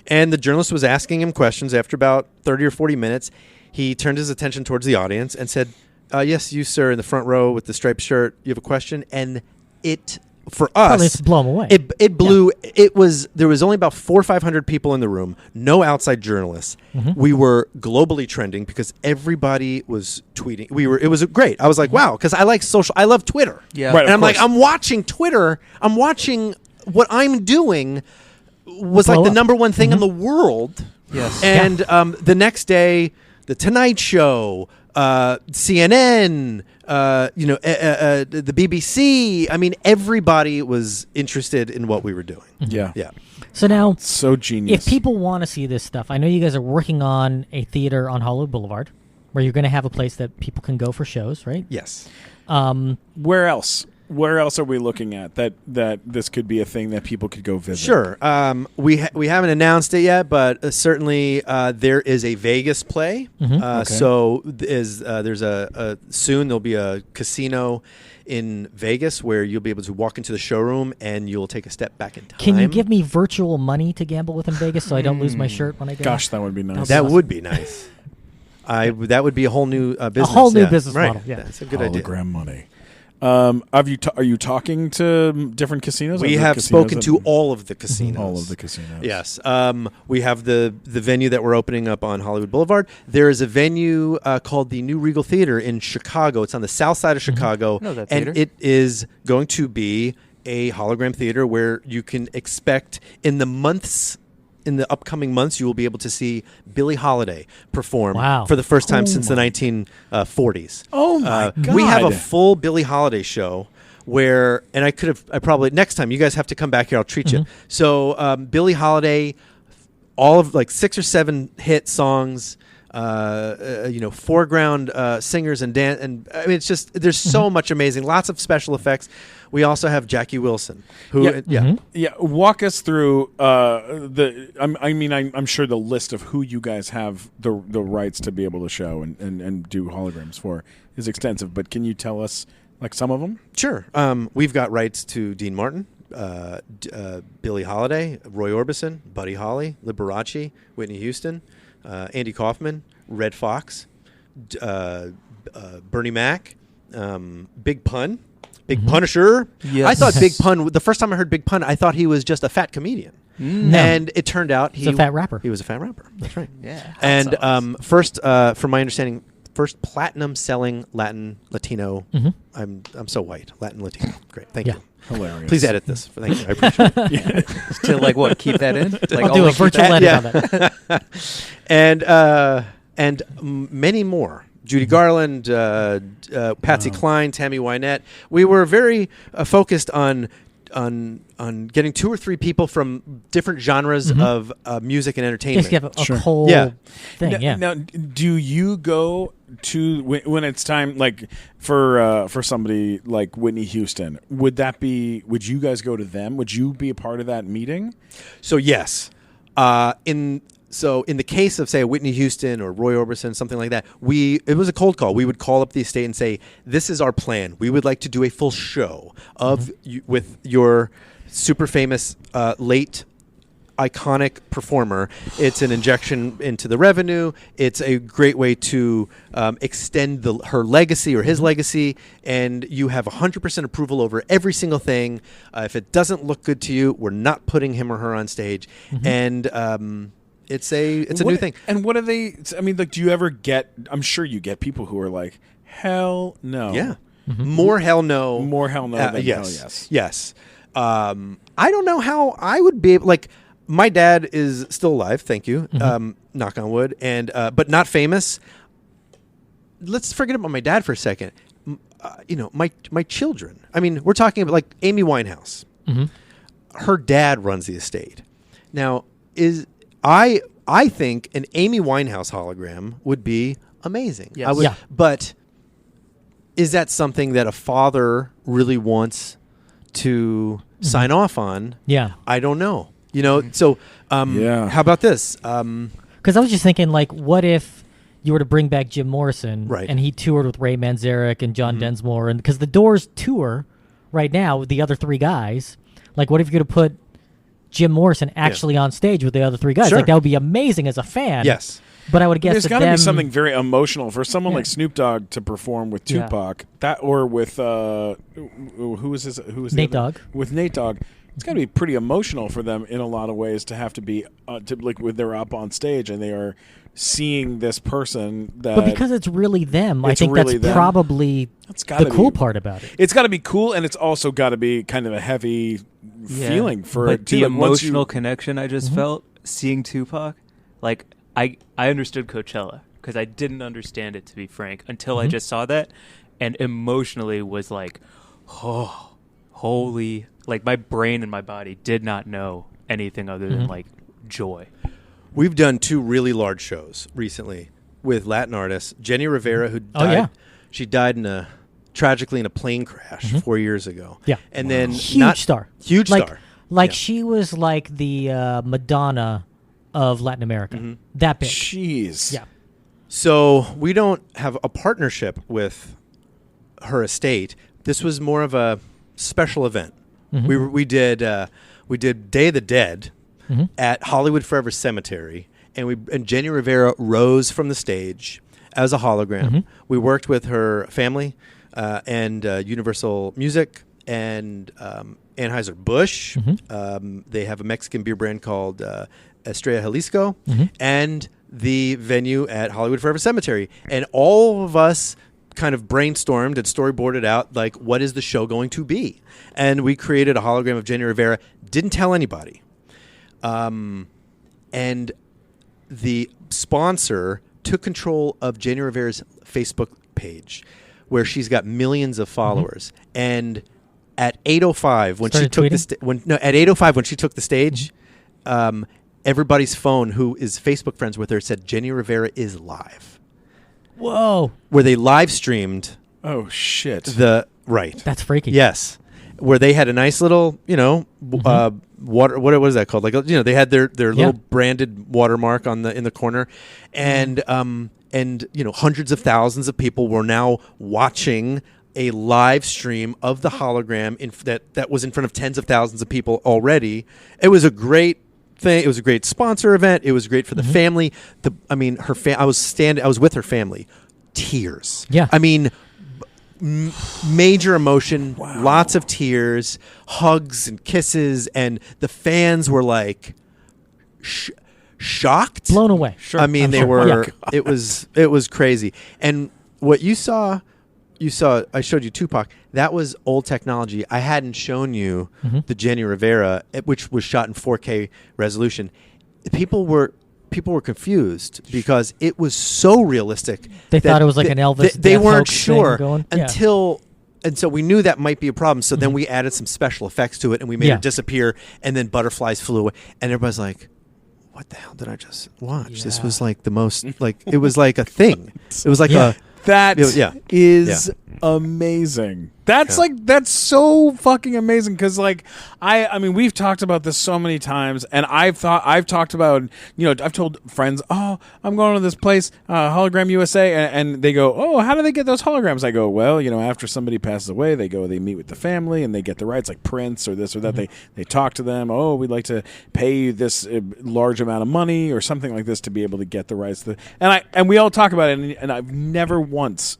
and the journalist was asking him questions. After about 30 or 40 minutes, he turned his attention towards the audience and said, yes, you, sir, in the front row with the striped shirt, you have a question? And it for Probably us, to blow them away. it blew. There was only about 400 or 500 people in the room, no outside journalists. We were globally trending because everybody was tweeting. It was great. I was like, wow, because I like social. I love Twitter. Yeah. Right, and of I'm like, course. I'm watching Twitter. I'm watching what I'm doing was Blow like the up. number one thing in the world. Yes. And the next day, the Tonight Show, CNN, the BBC. I mean, everybody was interested in what we were doing. Yeah. Yeah. So now, So genius. if people want to see this stuff, I know you guys are working on a theater on Hollywood Boulevard where you're going to have a place that people can go for shows, right? Yes. Where else? Where else are we looking at that this could be a thing that people could go visit? Sure. We haven't announced it yet, but certainly there is a Vegas play. So there's soon there'll be a casino in Vegas where you'll be able to walk into the showroom and you'll take a step back in time. Can you give me virtual money to gamble with in Vegas so I don't lose my shirt when I go? Gosh, that would be nice. That would be nice. That would be a whole new business. A whole new yeah. business Right. model. Yeah. That's a good idea. Hologram money. Are you talking to different casinos? We Are there have casinos spoken that- to all of the casinos. all of the casinos. Yes. We have the venue that we're opening up on Hollywood Boulevard. There is a venue called the New Regal Theater in Chicago. It's on the south side of Chicago. I know that and theater. it is going to be a hologram theater where you can expect in the upcoming months, you will be able to see Billie Holiday perform Wow. for the first time since the 1940s. Oh my God. We have a full Billie Holiday show where, and I probably next time you guys have to come back here. I'll treat you. So Billie Holiday, all of like 6 or 7 hit songs. Foreground singers and dance, and I mean, it's just there's so much amazing, lots of special effects. We also have Jackie Wilson, who Yeah, walk us through I'm sure the list of who you guys have the rights to be able to show and do holograms for is extensive. But can you tell us like some of them? Sure. We've got rights to Dean Martin, Billie Holiday, Roy Orbison, Buddy Holly, Liberace, Whitney Houston, Andy Kaufman, Red Fox, Bernie Mac, Big Pun, Big Punisher. Yes. I thought Big Pun, the first time I heard Big Pun, I thought he was just a fat comedian. And it turned out He's a fat rapper. He was a fat rapper. That's right. Yeah. And first, from my understanding, first platinum selling Latino. I'm so white. Latin Latino. Great. Thank Yeah. you. Hilarious. Please edit this. Thank you. I appreciate it. To like what? Keep that in? Like I'll do only a keep virtual that- edit on that. and many more. Judy Garland, Patsy Cline, Tammy Wynette. We were very focused on getting 2 or 3 people from different genres of music and entertainment. Just have a Sure. whole Yeah. thing. Yeah. Now, do you go to when it's time, like for somebody like Whitney Houston? Would you guys go to them? Would you be a part of that meeting? So yes, in the case of say Whitney Houston or Roy Orbison, something like that, it was a cold call. We would call up the estate and say, "This is our plan. We would like to do a full show of with your super famous late." Iconic performer. It's an injection into the revenue. It's a great way to extend her legacy or his legacy, and you have 100% approval over every single thing. If it doesn't look good to you, we're not putting him or her on stage, and it's a new thing. And what are they? I mean, like, do you ever get? I'm sure you get people who are like, "Hell no." Yeah, more hell no, More hell no than yes, hell yes. yes. I don't know how I would be able, like. My dad is still alive, thank you, knock on wood, and but not famous. Let's forget about my dad for a second. My children. I mean, we're talking about like Amy Winehouse. Her dad runs the estate. Now, I think an Amy Winehouse hologram would be amazing. Yes. I would, Yeah. But is that something that a father really wants to sign off on? Yeah. I don't know. So Yeah. how about this? Because I was just thinking, like, what if you were to bring back Jim Morrison, Right. and he toured with Ray Manzarek and John Densmore, and because the Doors tour right now with the other 3 guys, like, what if you could have put Jim Morrison actually on stage with the other 3 guys? Sure. Like, that would be amazing as a fan. Yes. But I would guess there's that got to be them- something very emotional for someone Yeah. like Snoop Dogg to perform with Yeah. Tupac, that or with who is this? Who is Nate the other? Dogg. With Nate Dogg. It's got to be pretty emotional for them in a lot of ways to have to be when they're up on stage and they are seeing this person that. But because it's really them, I It's think really that's them. probably It's gotta the cool be. part about it. It's got to be cool, and it's also got to be kind of a heavy feeling for but it too. the Like, once you- emotional connection I just felt seeing Tupac, like I understood Coachella because I didn't understand it, to be frank, until I just saw that, and emotionally was like, oh, holy, like my brain and my body did not know anything other than like joy. We've done 2 really large shows recently with Latin artists. Jenny Rivera, who Oh, died, yeah. she died tragically in a plane crash 4 years ago. Yeah. And then Huge star. Huge like, star. Like Yeah. she was like the Madonna of Latin America. That big. Jeez. Yeah. So we don't have a partnership with her estate. This was more of a special event. We did Day of the Dead at Hollywood Forever Cemetery, and Jenny Rivera rose from the stage as a hologram. We worked with her family and Universal Music and Anheuser-Busch. They have a Mexican beer brand called Estrella Jalisco, and the venue at Hollywood Forever Cemetery. And all of us kind of brainstormed and storyboarded out, like, what is the show going to be? And we created a hologram of Jenny Rivera. Didn't tell anybody. And the sponsor took control of Jenny Rivera's Facebook page, where she's got millions of followers. And at 8:05 when Started she took tweeting? at 8:05 when she took the stage, everybody's phone who is Facebook friends with her said Jenny Rivera is live. Whoa. Where they live streamed Oh shit. That's freaky. Yes, where they had a nice little, water. What was that called? Like, they had their little branded watermark in the corner, and hundreds of thousands of people were now watching a live stream of the hologram that was in front of tens of thousands of people already. It was a great thing. It was a great sponsor event. It was great for the family. I was with her family. Tears. Yeah. I mean, major emotion, lots of tears, hugs and kisses, and the fans were like shocked, Blown away. I mean, I'm they sure. were. Yeah. It was crazy. And what you saw. I showed you Tupac. That was old technology. I hadn't shown you the Jenny Rivera, which was shot in 4K resolution. People were confused because it was so realistic. They thought it was like an Elvis They death weren't hoax sure thing going. Yeah. until. And so we knew that might be a problem. So then we added some special effects to it, and we made it disappear, and then butterflies flew away. And everybody's like, what the hell did I just watch? This was like the most, like, it was like a thing. It was like a... That is Yeah. amazing. That's so fucking amazing because I mean we've talked about this so many times, and I've talked about, I've told friends, oh, I'm going to this place, Hologram USA, and they go, oh, how do they get those holograms? I go, well, after somebody passes away, they meet with the family and they get the rights, like Prince or this or that. They talk to them. Oh, we'd like to pay you this large amount of money or something like this to be able to get the rights. And we all talk about it, and I've never once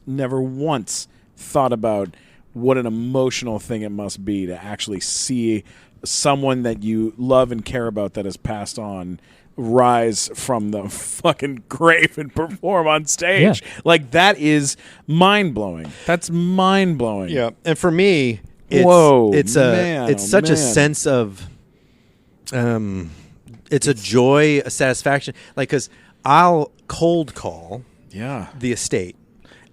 thought about what an emotional thing it must be to actually see someone that you love and care about that has passed on rise from the fucking grave and perform on stage. Yeah. Like, that is mind-blowing. That's mind-blowing. Yeah, and for me, it's such a sense of, it's a joy, a satisfaction. Like, because I'll cold call the estate,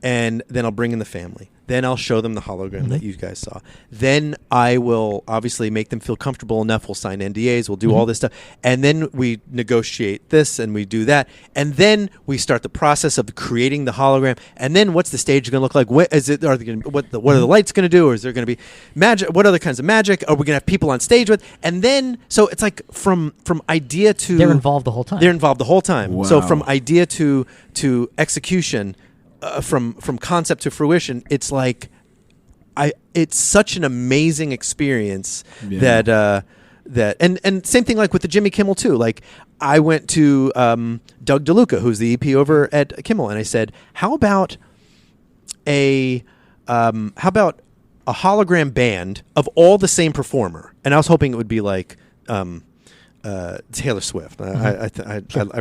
and then I'll bring in the family. Then I'll show them the hologram that you guys saw. Then I will obviously make them feel comfortable enough. We'll sign NDAs. We'll do all this stuff. And then we negotiate this and we do that. And then we start the process of creating the hologram. And then what's the stage going to look like? What are the lights going to do? Or is there going to be magic? What other kinds of magic are we going to have people on stage with? And then, so it's like from idea to... They're involved the whole time. They're involved the whole time. Wow. So from idea to execution... from concept to fruition, it's like it's such an amazing experience that and same thing like with the Jimmy Kimmel too. Like I went to Doug DeLuca, who's the EP over at Kimmel, and I said, how about a hologram band of all the same performer? And I was hoping it would be like Taylor Swift. I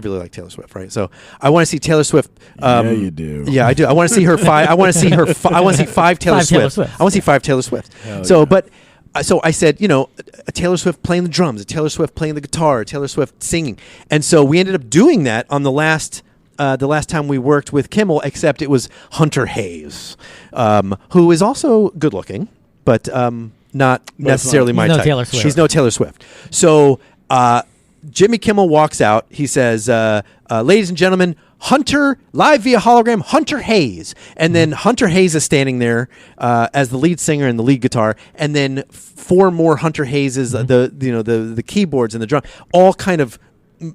really like Taylor Swift, right? So I want to see Taylor Swift. Yeah, you do. Yeah, I do. I want to see her five. I want to see her. I want to see five Taylor Swift. I want to see 5 Taylor Swift. So I said, a Taylor Swift playing the drums, a Taylor Swift playing the guitar, a Taylor Swift singing, and so we ended up doing that on the last time we worked with Kimmel. Except it was Hunter Hayes, who is also good looking, but not necessarily my type. Taylor Swift. She's no Taylor Swift. So Jimmy Kimmel walks out. He says, ladies and gentlemen, Hunter, live via hologram, Hunter Hayes. And then Hunter Hayes is standing there as the lead singer and the lead guitar. And then 4 more Hunter Hayeses, the keyboards and the drum, all kind of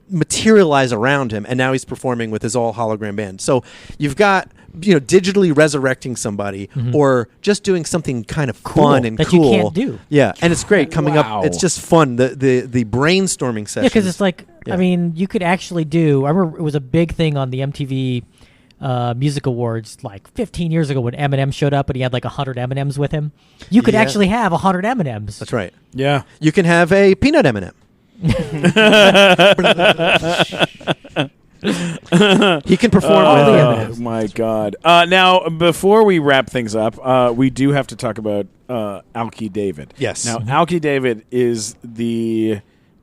materialize around him. And now he's performing with his all hologram band. So you've got digitally resurrecting somebody or just doing something kind of fun and that cool you can't do. Yeah, and it's great coming Wow. up. It's just fun. The brainstorming sessions. Yeah, because it's like, Yeah. I mean, you could actually do. I remember it was a big thing on the MTV Music Awards like 15 years ago when Eminem showed up and he had like 100 M&Ms with him. You could Yeah. actually have 100 M&Ms. That's right. Yeah. You can have a peanut M&M. He can perform with M&Ms. Oh my God! Now, before we wrap things up, we do have to talk about Alki David. Yes. Now, Alki David is the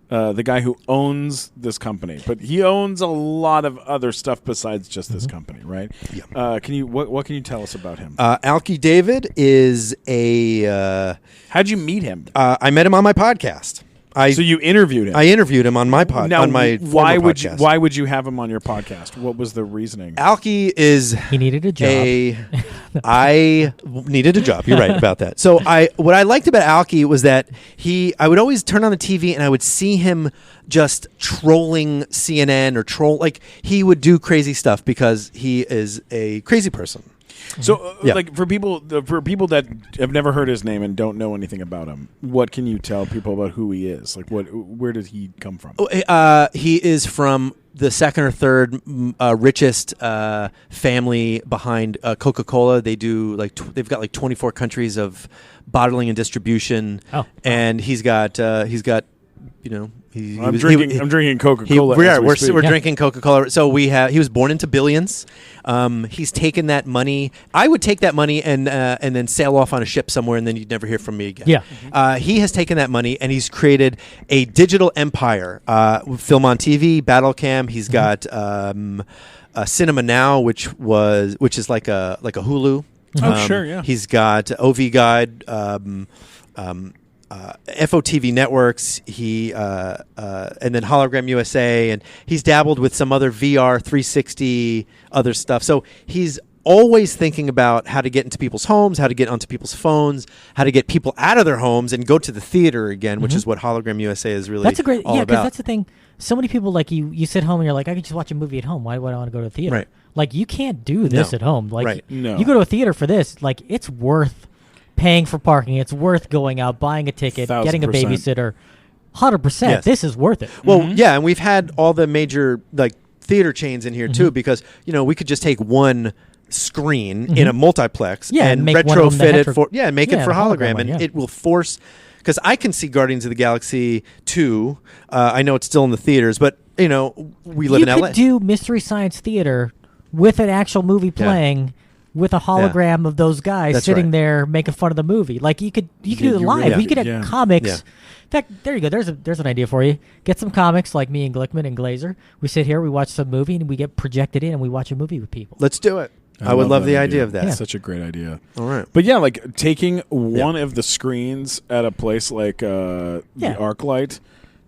guy who owns this company, but he owns a lot of other stuff besides just this company, right? Yeah. What can you tell us about him? Alki David is a. How'd you meet him? I met him on my podcast. So you interviewed him. I interviewed him on my podcast. Now, on my why would podcast. why would you have him on your podcast? What was the reasoning? Alki is He needed a job. I needed a job. You're right about that. So what I liked about Alki was that I would always turn on the TV and I would see him just trolling CNN or he would do crazy stuff because he is a crazy person. So, Yeah. like for people that have never heard his name and don't know anything about him, what can you tell people about who he is? Like, where did he come from? He is from the second or third richest family behind Coca-Cola. They do they've got 24 countries of bottling and distribution. Oh. And he's got I'm drinking Coca-Cola. We're drinking Coca-Cola. So he was born into billions. He's taken that money. I would take that money and then sail off on a ship somewhere, and then you'd never hear from me again. Yeah. He has taken that money and he's created a digital empire. Film on TV, Battlecam. He's got Cinema Now, which is like a Hulu. Sure, yeah. He's got OV Guide. FOTV networks, and then Hologram USA, and he's dabbled with some other VR 360 other stuff. So he's always thinking about how to get into people's homes, how to get onto people's phones, how to get people out of their homes and go to the theater again, which is what Hologram USA is really That's a great, all yeah, because about. that's the thing. So many people you sit home and you're like, I could just watch a movie at home. Why would I want to go to the theater? Right. Like, you can't do this No. at home. Like, Right. No. you go to a theater for this, like, it's worth paying for parking. It's worth going out, buying a ticket, getting a 1,000%. babysitter. 100%. Yes. This is worth it. Well, yeah, and we've had all the major theater chains in here too, because we could just take one screen in a multiplex and make one of them retrofit the it for make it the for hologram, hologram one, and yeah. it will force. Because I can see Guardians of the Galaxy 2. I know it's still in the theaters, but we live in You LA. could do Mystery Science Theater with an actual movie playing with a hologram of those guys That's sitting right. there making fun of the movie. Like, you could do it you live. really You could have could, yeah. comics. Yeah. In fact, there you go. There's an idea for you. Get some comics like me and Glickman and Glazer. We sit here, we watch some movie, and we get projected in, and we watch a movie with people. Let's do it. I would love that the idea of that. That's such a great idea. All right. But yeah, like taking one of the screens at a place like the ArcLight,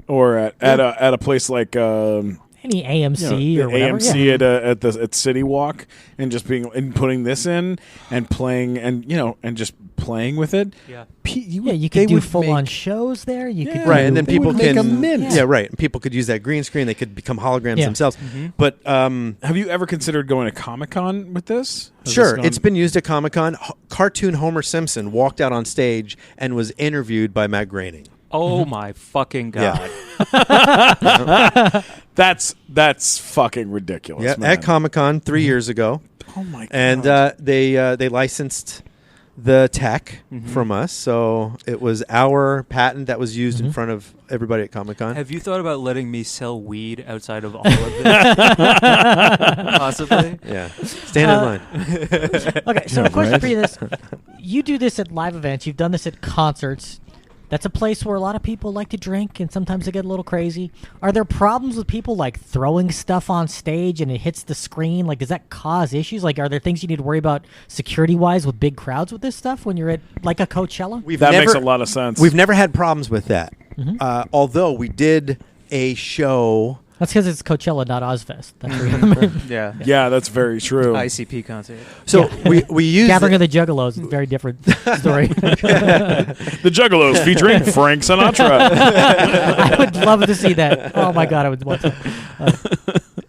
or at a place like Any AMC or whatever. AMC yeah. at City Walk, and just putting this in and playing and just playing with it. Yeah. You You could do full-on shows there. You could Right, do, and then They people would make can a mint. Yeah, right. And people could use that green screen. They could become holograms Yeah. themselves. But Have you ever considered going to Comic-Con with this? Has sure, this gone- it's been used at Comic-Con. Cartoon Homer Simpson walked out on stage and was interviewed by Matt Groening. Oh my fucking god! That's fucking ridiculous. Yeah, man. at Comic-Con 3 years ago. Oh my god! And they licensed the tech from us, so it was our patent that was used in front of everybody at Comic-Con. Have you thought about letting me sell weed outside of all of this? Possibly. Yeah, stand in line. Okay, so the question for you is, you do this at live events, you've done this at concerts. That's a place where a lot of people like to drink, and sometimes they get a little crazy. Are there problems with people, like, throwing stuff on stage and it hits the screen? Like, does that cause issues? Like, are there things you need to worry about security-wise with big crowds with this stuff when you're at, like, a Coachella? That makes a lot of sense. We've never had problems with that. Although we did a show... That's because it's Coachella, not Ozfest. That's where you remember. Yeah. Yeah, that's very true. ICP concert. So we use... Gathering of the Juggalos is a very different story. The Juggalos featuring Frank Sinatra. I would love to see that. Oh, my God, I would want to.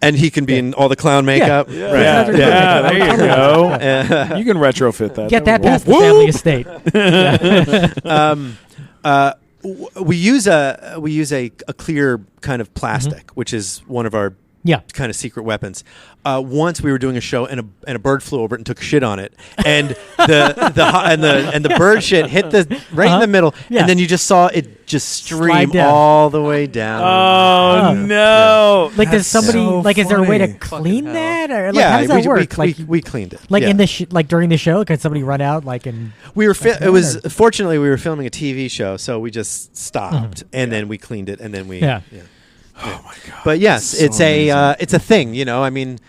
And he can be in all the clown makeup. Yeah, there you go. You can retrofit that. Get that past the family estate. We use a clear kind of plastic, which is one of our kind of secret weapons. Once we were doing a show and a bird flew over it and took a shit on it, and the bird shit hit in the middle, and then you just saw it just stream all the way down. Oh no! Yeah. Like, does somebody so is there a way to funny. clean that, or like, how does that work? We cleaned it. Like in the like during the show, could somebody run out and we were fortunately we were filming a TV show, so we just stopped and then we cleaned it and then we Oh my god! But yes, it's a thing. You know, I mean,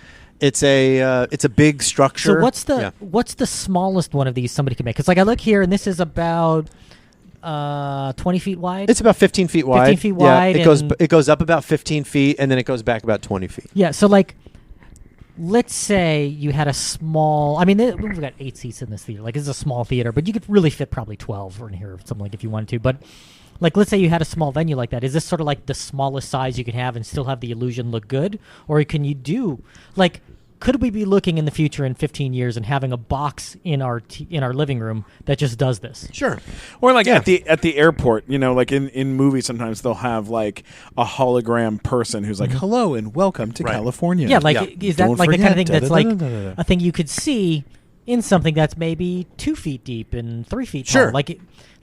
it's a big structure. So what's the smallest one of these somebody can make? Because like I look here and this is about 20 feet wide. It's about 15 feet wide. 15 feet wide. Yeah, it goes up about 15 feet and then it goes back about 20 feet. Yeah. So like, let's say you had a small. I mean, we've got 8 seats in this theater. Like, it's a small theater, but you could really fit probably 12 in here or something, like, if you wanted to. But like, let's say you had a small venue like that. Is this sort of like the smallest size you can have and still have the illusion look good? Or can you do, like, could we be looking in the future in 15 years and having a box in our living room that just does this? Sure. Or like at the airport, you know, like in movies sometimes they'll have like a hologram person who's like, hello and welcome to California. Yeah, like is that like the kind of thing that's like a thing you could see in something that's maybe 2 feet deep and 3 feet tall?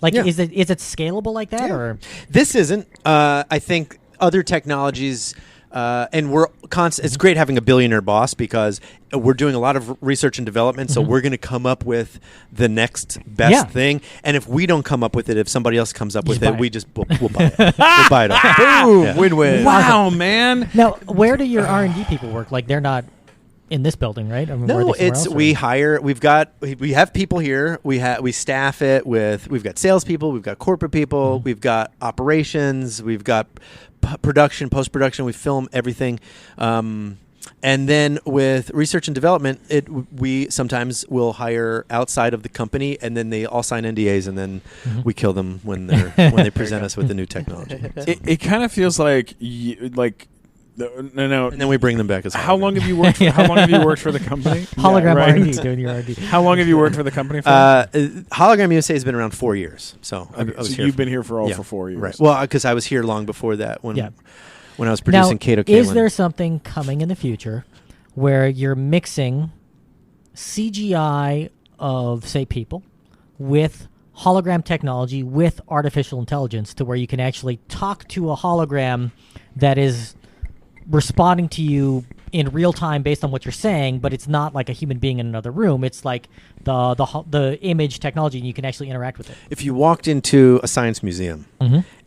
Like, is it scalable like that? Or this isn't. I think other technologies, and we're constant. It's great having a billionaire boss because we're doing a lot of research and development. So we're going to come up with the next best thing. And if we don't come up with it, if somebody else comes up with it, we'll buy it. We'll buy it all. Boom! Win-win. Wow, man. Now, where do your R&D people work? Like, they're not in this building, right? I mean, no, we hire. We have people here. We staff it with. We've got salespeople. We've got corporate people. We've got operations. We've got production, post production. We film everything. And then with research and development, we sometimes will hire outside of the company, and then they all sign NDAs, and then we kill them when they present us with the new technology. It kind of feels like No. And then we bring them back as How long have you worked? How long have you worked for the company? Hologram R&D, doing your R&D. How long have you worked for the company for? Hologram USA has been around 4 years. So I was here. You've been here for 4 years, right? Well, because I was here long before that when I was producing Kato Kaelin. Is there something coming in the future where you're mixing CGI of, say, people with hologram technology with artificial intelligence to where you can actually talk to a hologram that is responding to you in real time based on what you're saying, but it's not like a human being in another room. It's like the image technology, and you can actually interact with it. If you walked into a science museum,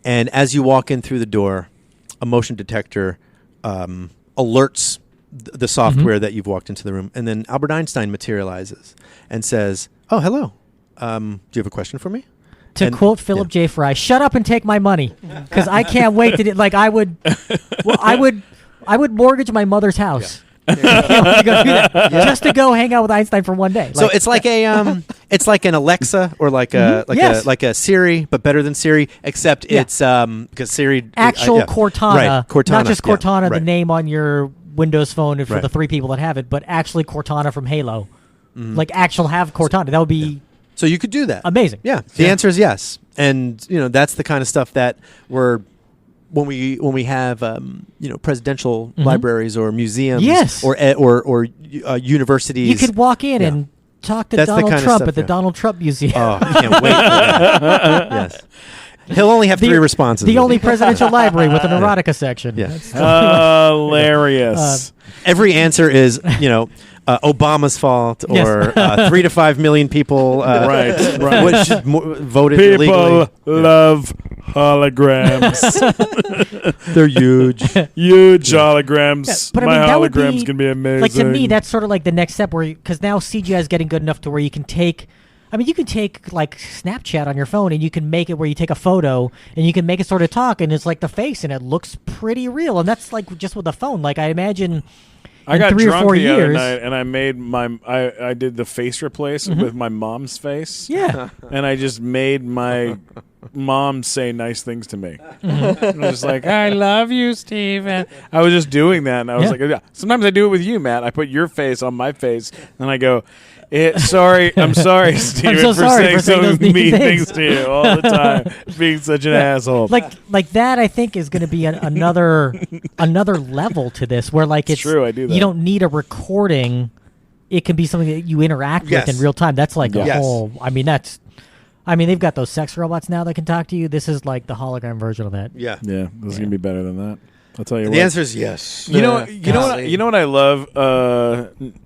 and as you walk in through the door, a motion detector alerts the software that you've walked into the room, and then Albert Einstein materializes and says, "Oh, hello. Do you have a question for me?" To quote Philip J. Fry, "Shut up and take my money," because I can't wait to like I would mortgage my mother's house to go do that, just to go hang out with Einstein for one day. So it's like it's like an Alexa or like a Siri, but better than Siri, except it's because Siri Cortana, right? Cortana, not just Cortana, right. the name on your Windows phone for the 3 people that have it, but actually Cortana from Halo, like actual have Cortana. That would be. So you could do that. Amazing. Yeah. The answer is yes. And, that's the kind of stuff that when we have presidential libraries or museums Yes. or universities. You could walk in and talk to That's the Donald kind of Trump stuff, at the yeah. Donald Trump Museum. Oh, I can't wait for that. Yes. He'll only have 3 responses. The only presidential library with an erotica section. Yeah. That's Hilarious. Every answer is, Obama's fault or 3 to 5 million people Right. which voted People illegally. love holograms. They're huge. Huge holograms. but I My mean, that would hologram's be, can be amazing. Like, to me, that's sort of like the next step because now CGI is getting good enough to where you can take. I mean, you can take like Snapchat on your phone and you can make it where you take a photo and you can make it sort of talk and it's like the face and it looks pretty real. And that's like just with the phone. Like, I imagine I in got 3 or drunk 4 the other years. night and I made I did the face replace with my mom's face. Yeah. And I just made my mom say nice things to me. I was just like, I love you, Steven. I was just doing that, and I was like, yeah. Sometimes I do it with you, Matt. I put your face on my face, and I go, I'm sorry, Steven, so sorry for saying those so mean mean things things. to you all the time, being such an asshole. Like that, I think is going to be another level to this, where like it's true, I do that. You don't need a recording; it can be something that you interact Yes. with in real time. That's like a Yes. whole. I mean, they've got those sex robots now that can talk to you. This is like the hologram version of that. Yeah. Yeah, this is gonna be better than that. I'll tell you what. The answer is yes. You know what I love,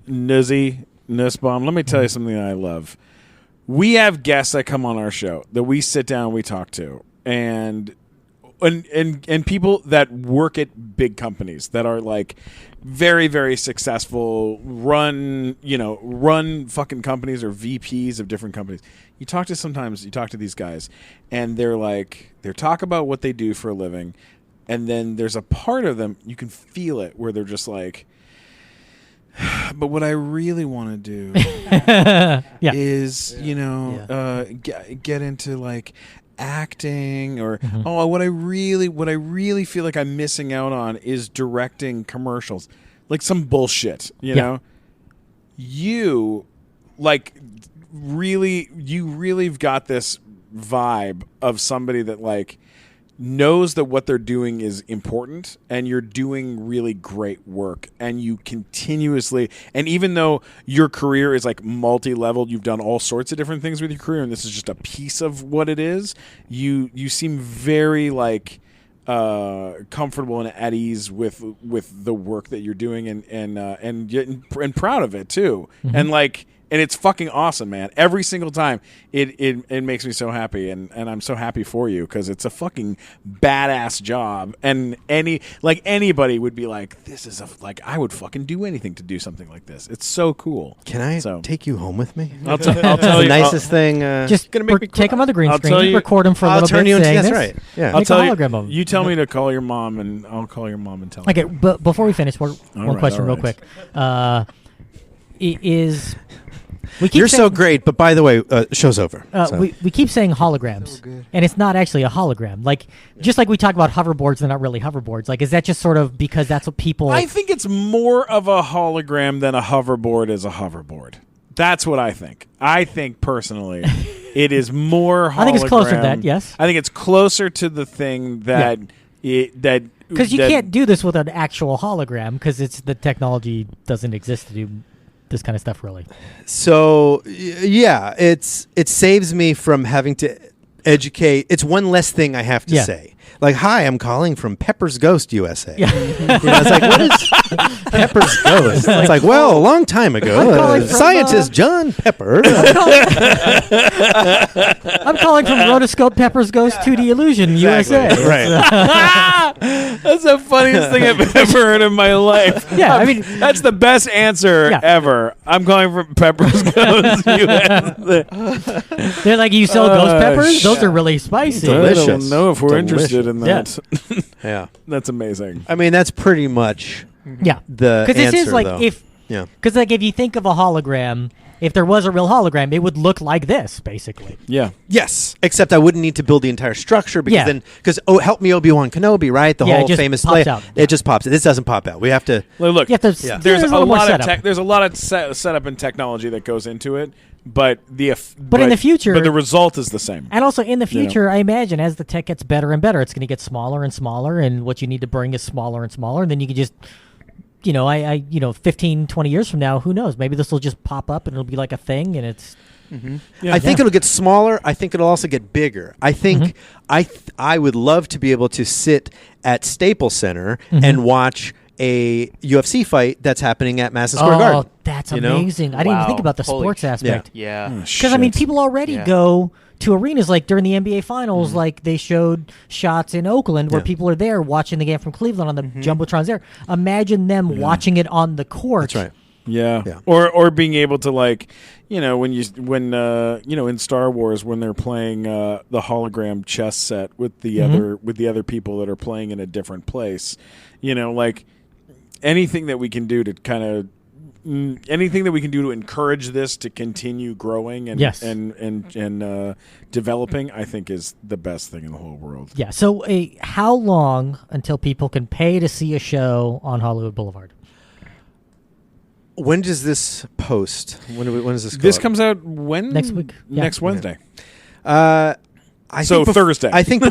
Nuzzy Nussbaum. Let me tell you something that I love. We have guests that come on our show that we sit down and we talk to, and people that work at big companies that are like very, very successful, run fucking companies or VPs of different companies. You talk to these guys, and they're talk about what they do for a living, and then there's a part of them, you can feel it, where they're just like, but what I really want to do is, get into like acting or what I really feel like I'm missing out on is directing commercials, like some bullshit, you know. You really've got this vibe of somebody that like knows that what they're doing is important, and you're doing really great work, and you continuously, and even though your career is like multi-leveled, you've done all sorts of different things with your career, and this is just a piece of what it is, you seem very like comfortable and at ease with the work that you're doing, and proud of it too, and it's fucking awesome, man. Every single time, it makes me so happy, and I'm so happy for you, because it's a fucking badass job. And anybody would be like, this is I would fucking do anything to do something like this. It's so cool. Can I take you home with me? I'll tell the you. nicest thing. Just gonna make me take them on the green I'll screen, tell just you- record them for a I'll little turn bit. you into. saying That's this. right. Yeah. I'll Make a tell you. hologram of 'em. You tell me to call your mom, and I'll call your mom and tell her. Okay, but before we finish, one right, question all real right. quick. We keep You're saying, so great, but by the way, show's over. So. we keep saying holograms, and it's not actually a hologram. Like, just like we talk about hoverboards, they're not really hoverboards. Like, is that just sort of because that's what people... I think it's more of a hologram than a hoverboard is a hoverboard. That's what I think. I think personally, it is more hologram. I think it's closer to that, yes. I think it's closer to the thing that Because you can't do this with an actual hologram, because the technology doesn't exist to do this kind of stuff, really. So yeah, it saves me from having to educate. It's one less thing I have to say. Like, hi, I'm calling from Pepper's Ghost USA. Yeah. It's like, what is Pepper's Ghost? It's like, well, a long time ago, calling from, scientist John Pepper. I'm calling from Rotoscope Pepper's Ghost 2D Illusion USA. Right. That's the funniest thing I've ever heard in my life. Yeah, I mean... That's the best answer ever. I'm calling from Pepper's Ghost USA. They're like, you sell ghost peppers? Those are really spicy. Delicious. I don't know if we're interested in Yeah. that. Yeah. That's amazing. I mean, that's pretty much Yeah. the Because this answer, is like, though. if Yeah. you think of a hologram, if there was a real hologram, it would look like this, basically. Yeah. Yes, except I wouldn't need to build the entire structure because Yeah. help me Obi-Wan Kenobi, right? The Yeah, it whole just famous pops layout. out. It just pops. This doesn't pop out. We have to. Look, You have to, Yeah. there's a little more lot of setup. there's a lot of setup and technology that goes into it, but but in the future- but the result is the same. And also in the You know. future, I imagine as the tech gets better and better, it's going to get smaller and smaller, and what you need to bring is smaller and smaller. And then you can just, 15, 20 years from now, who knows? Maybe this will just pop up and it'll be like a thing, and it's. I think it'll get smaller. I think it'll also get bigger. I think I would love to be able to sit at Staples Center and watch a UFC fight that's happening at Madison Square Garden. Oh, that's you know? amazing! I didn't even Wow. think about the Holy sports aspect. Yeah. Because I mean, people already Yeah. go to arenas like during the NBA Finals. Like they showed shots in Oakland where Yeah. people are there watching the game from Cleveland on the jumbotrons. There, imagine them watching it on the court. That's right. Yeah. Yeah. Or being able to in Star Wars when they're playing the hologram chess set with the other people that are playing in a different place, anything that we can do to anything that we can do to encourage this to continue growing and Yes. and developing, I think is the best thing in the whole world. Yeah. So, how long until people can pay to see a show on Hollywood Boulevard? When does this post? When does this go This up? comes out when Next week. Yeah. Next Wednesday. I So think Thursday. I think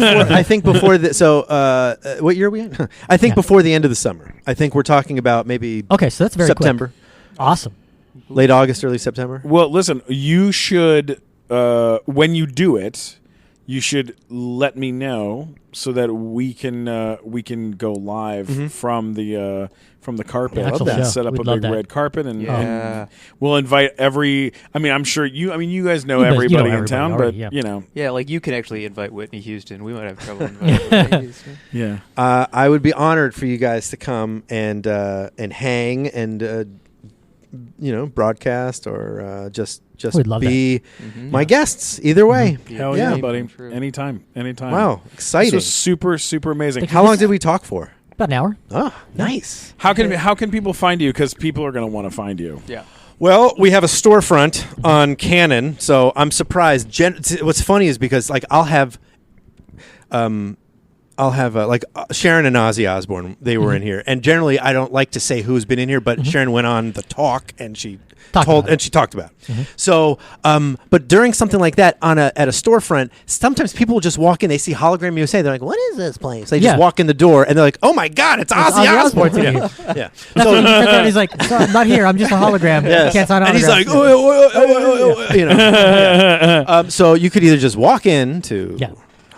before the what year are we in? I think before the end of the summer. I think we're talking about maybe Okay, so that's very September, quick. Awesome. late August, early September. Well, listen, you should when you do it, you should let me know so that we can go live from the carpet The actual and show. set up We'd a love big that. red carpet and, Yeah. and we'll invite I'm sure you guys know You know everybody in everybody town, already, but yeah. Yeah, like you can actually invite Whitney Houston. We might have trouble inviting Whitney Houston. yeah. I would be honored for you guys to come and hang and broadcast or just We'd love be my guests. Either way. Hell Yeah. yeah, buddy. True. Anytime. Wow, exciting! This was super, super amazing. How long did we talk for? About an hour. Oh, nice. How can people find you? Because people are going to want to find you. Yeah. Well, we have a storefront on Canon, so I'm surprised. What's funny is because I'll have Sharon and Ozzy Osbourne. They were in here, and generally I don't like to say who's been in here, but Sharon went on the talk and she talked about it. So, but during something like that at a storefront, sometimes people will just walk in. They see Hologram USA. They're like, "What is this place?" They just walk in the door and they're like, "Oh my God, it's Ozzy Osbourne!" Yeah. Yeah. That's what he said there. He's like, "So I'm not here. I'm just a hologram. Yes. Can't sign And he's like, autographs." Yeah. So you could either just walk in to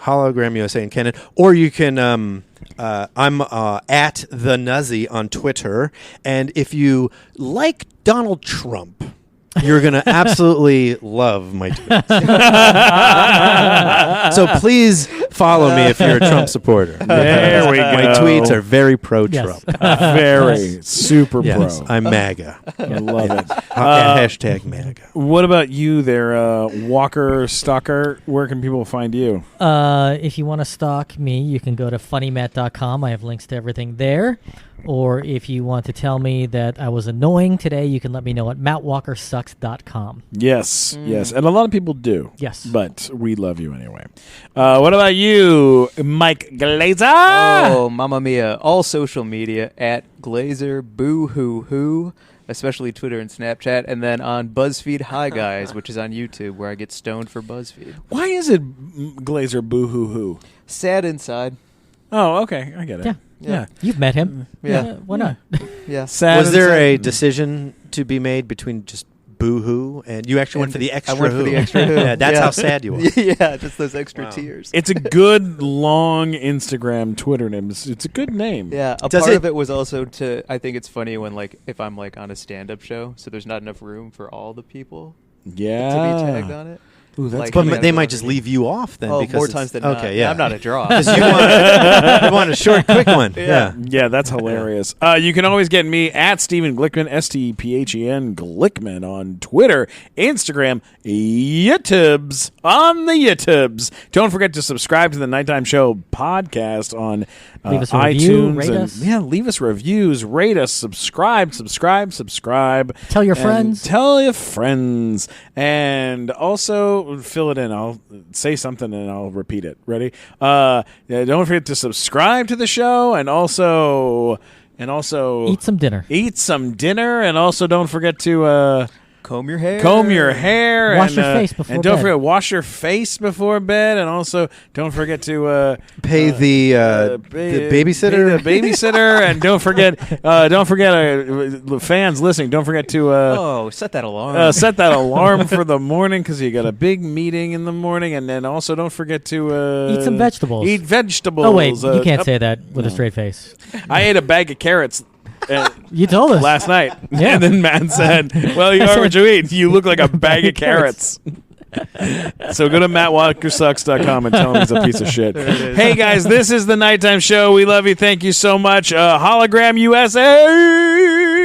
Hologram USA in Canon, or you can. I'm at the Nuzzy on Twitter, and if you like Donald Trump, you're gonna absolutely love my tweets. So please follow me if you're a Trump supporter. There we My go. tweets are very pro-Trump. Very super Yes, pro. I'm MAGA. I love it. Hashtag MAGA. What about you there, Walker Stalker? Where can people find you? If you want to stalk me, you can go to funnymat.com. I have links to everything there. Or if you want to tell me that I was annoying today, you can let me know at mattwalkersucks.com. Yes, yes. And a lot of people do. Yes. But we love you anyway. What about you, Mike Glazer? Oh, mamma mia. All social media at Glazer Boo Hoo Hoo, especially Twitter and Snapchat, and then on BuzzFeed Hi Guys, which is on YouTube, where I get stoned for BuzzFeed. Why is it Glazer Boo Hoo Hoo? Sad inside. Oh, okay. I get it. Yeah. You've met him. Yeah. Why not? Yeah. Sad Was there inside. a decision to be made between just boo-hoo and you actually went for the extra I went for hoo? the extra hoo. Yeah, that's how sad you are. Yeah, just those extra Wow. tears. It's a good long Instagram Twitter name. It's a good name. Yeah, a Does part it- of it was also I think it's funny when if I'm on a stand-up show, so there's not enough room for all the people Yeah. to be tagged on it. Ooh, that's Like, good. But they might just leave you off then. Oh, because more it's- times than not. Okay, yeah. I'm not a draw. Because you want a short, quick one. Yeah. Yeah, that's hilarious. You can always get me at Stephen Glickman, STPHEN Glickman on Twitter, Instagram, YouTubes on the YouTubes. Don't forget to subscribe to the Nighttime Show podcast on Leave us a review, iTunes, rate and us. leave us reviews, rate us, subscribe. Tell your and friends. Tell your friends, and also fill it in. I'll say something and I'll repeat it. Ready? Don't forget to subscribe to the show, and also Eat some dinner. and also don't forget to Comb your hair. Wash your face before and don't bed. forget wash your face before bed, and also don't forget to Pay the babysitter. Pay the babysitter, and don't forget fans listening. Don't forget to set that alarm. set that alarm for the morning because you got a big meeting in the morning, and then also don't forget to Eat some vegetables. Eat vegetables. Oh wait, you can't say that with a straight face. I ate a bag of carrots. You told us Last night. Yeah. And then Matt said, well, you are what you eat. You look like a bag of carrots. So go to mattwalkersucks.com and tell him he's a piece of shit. Hey, guys, this is the Nighttime Show. We love you. Thank you so much. Hologram USA.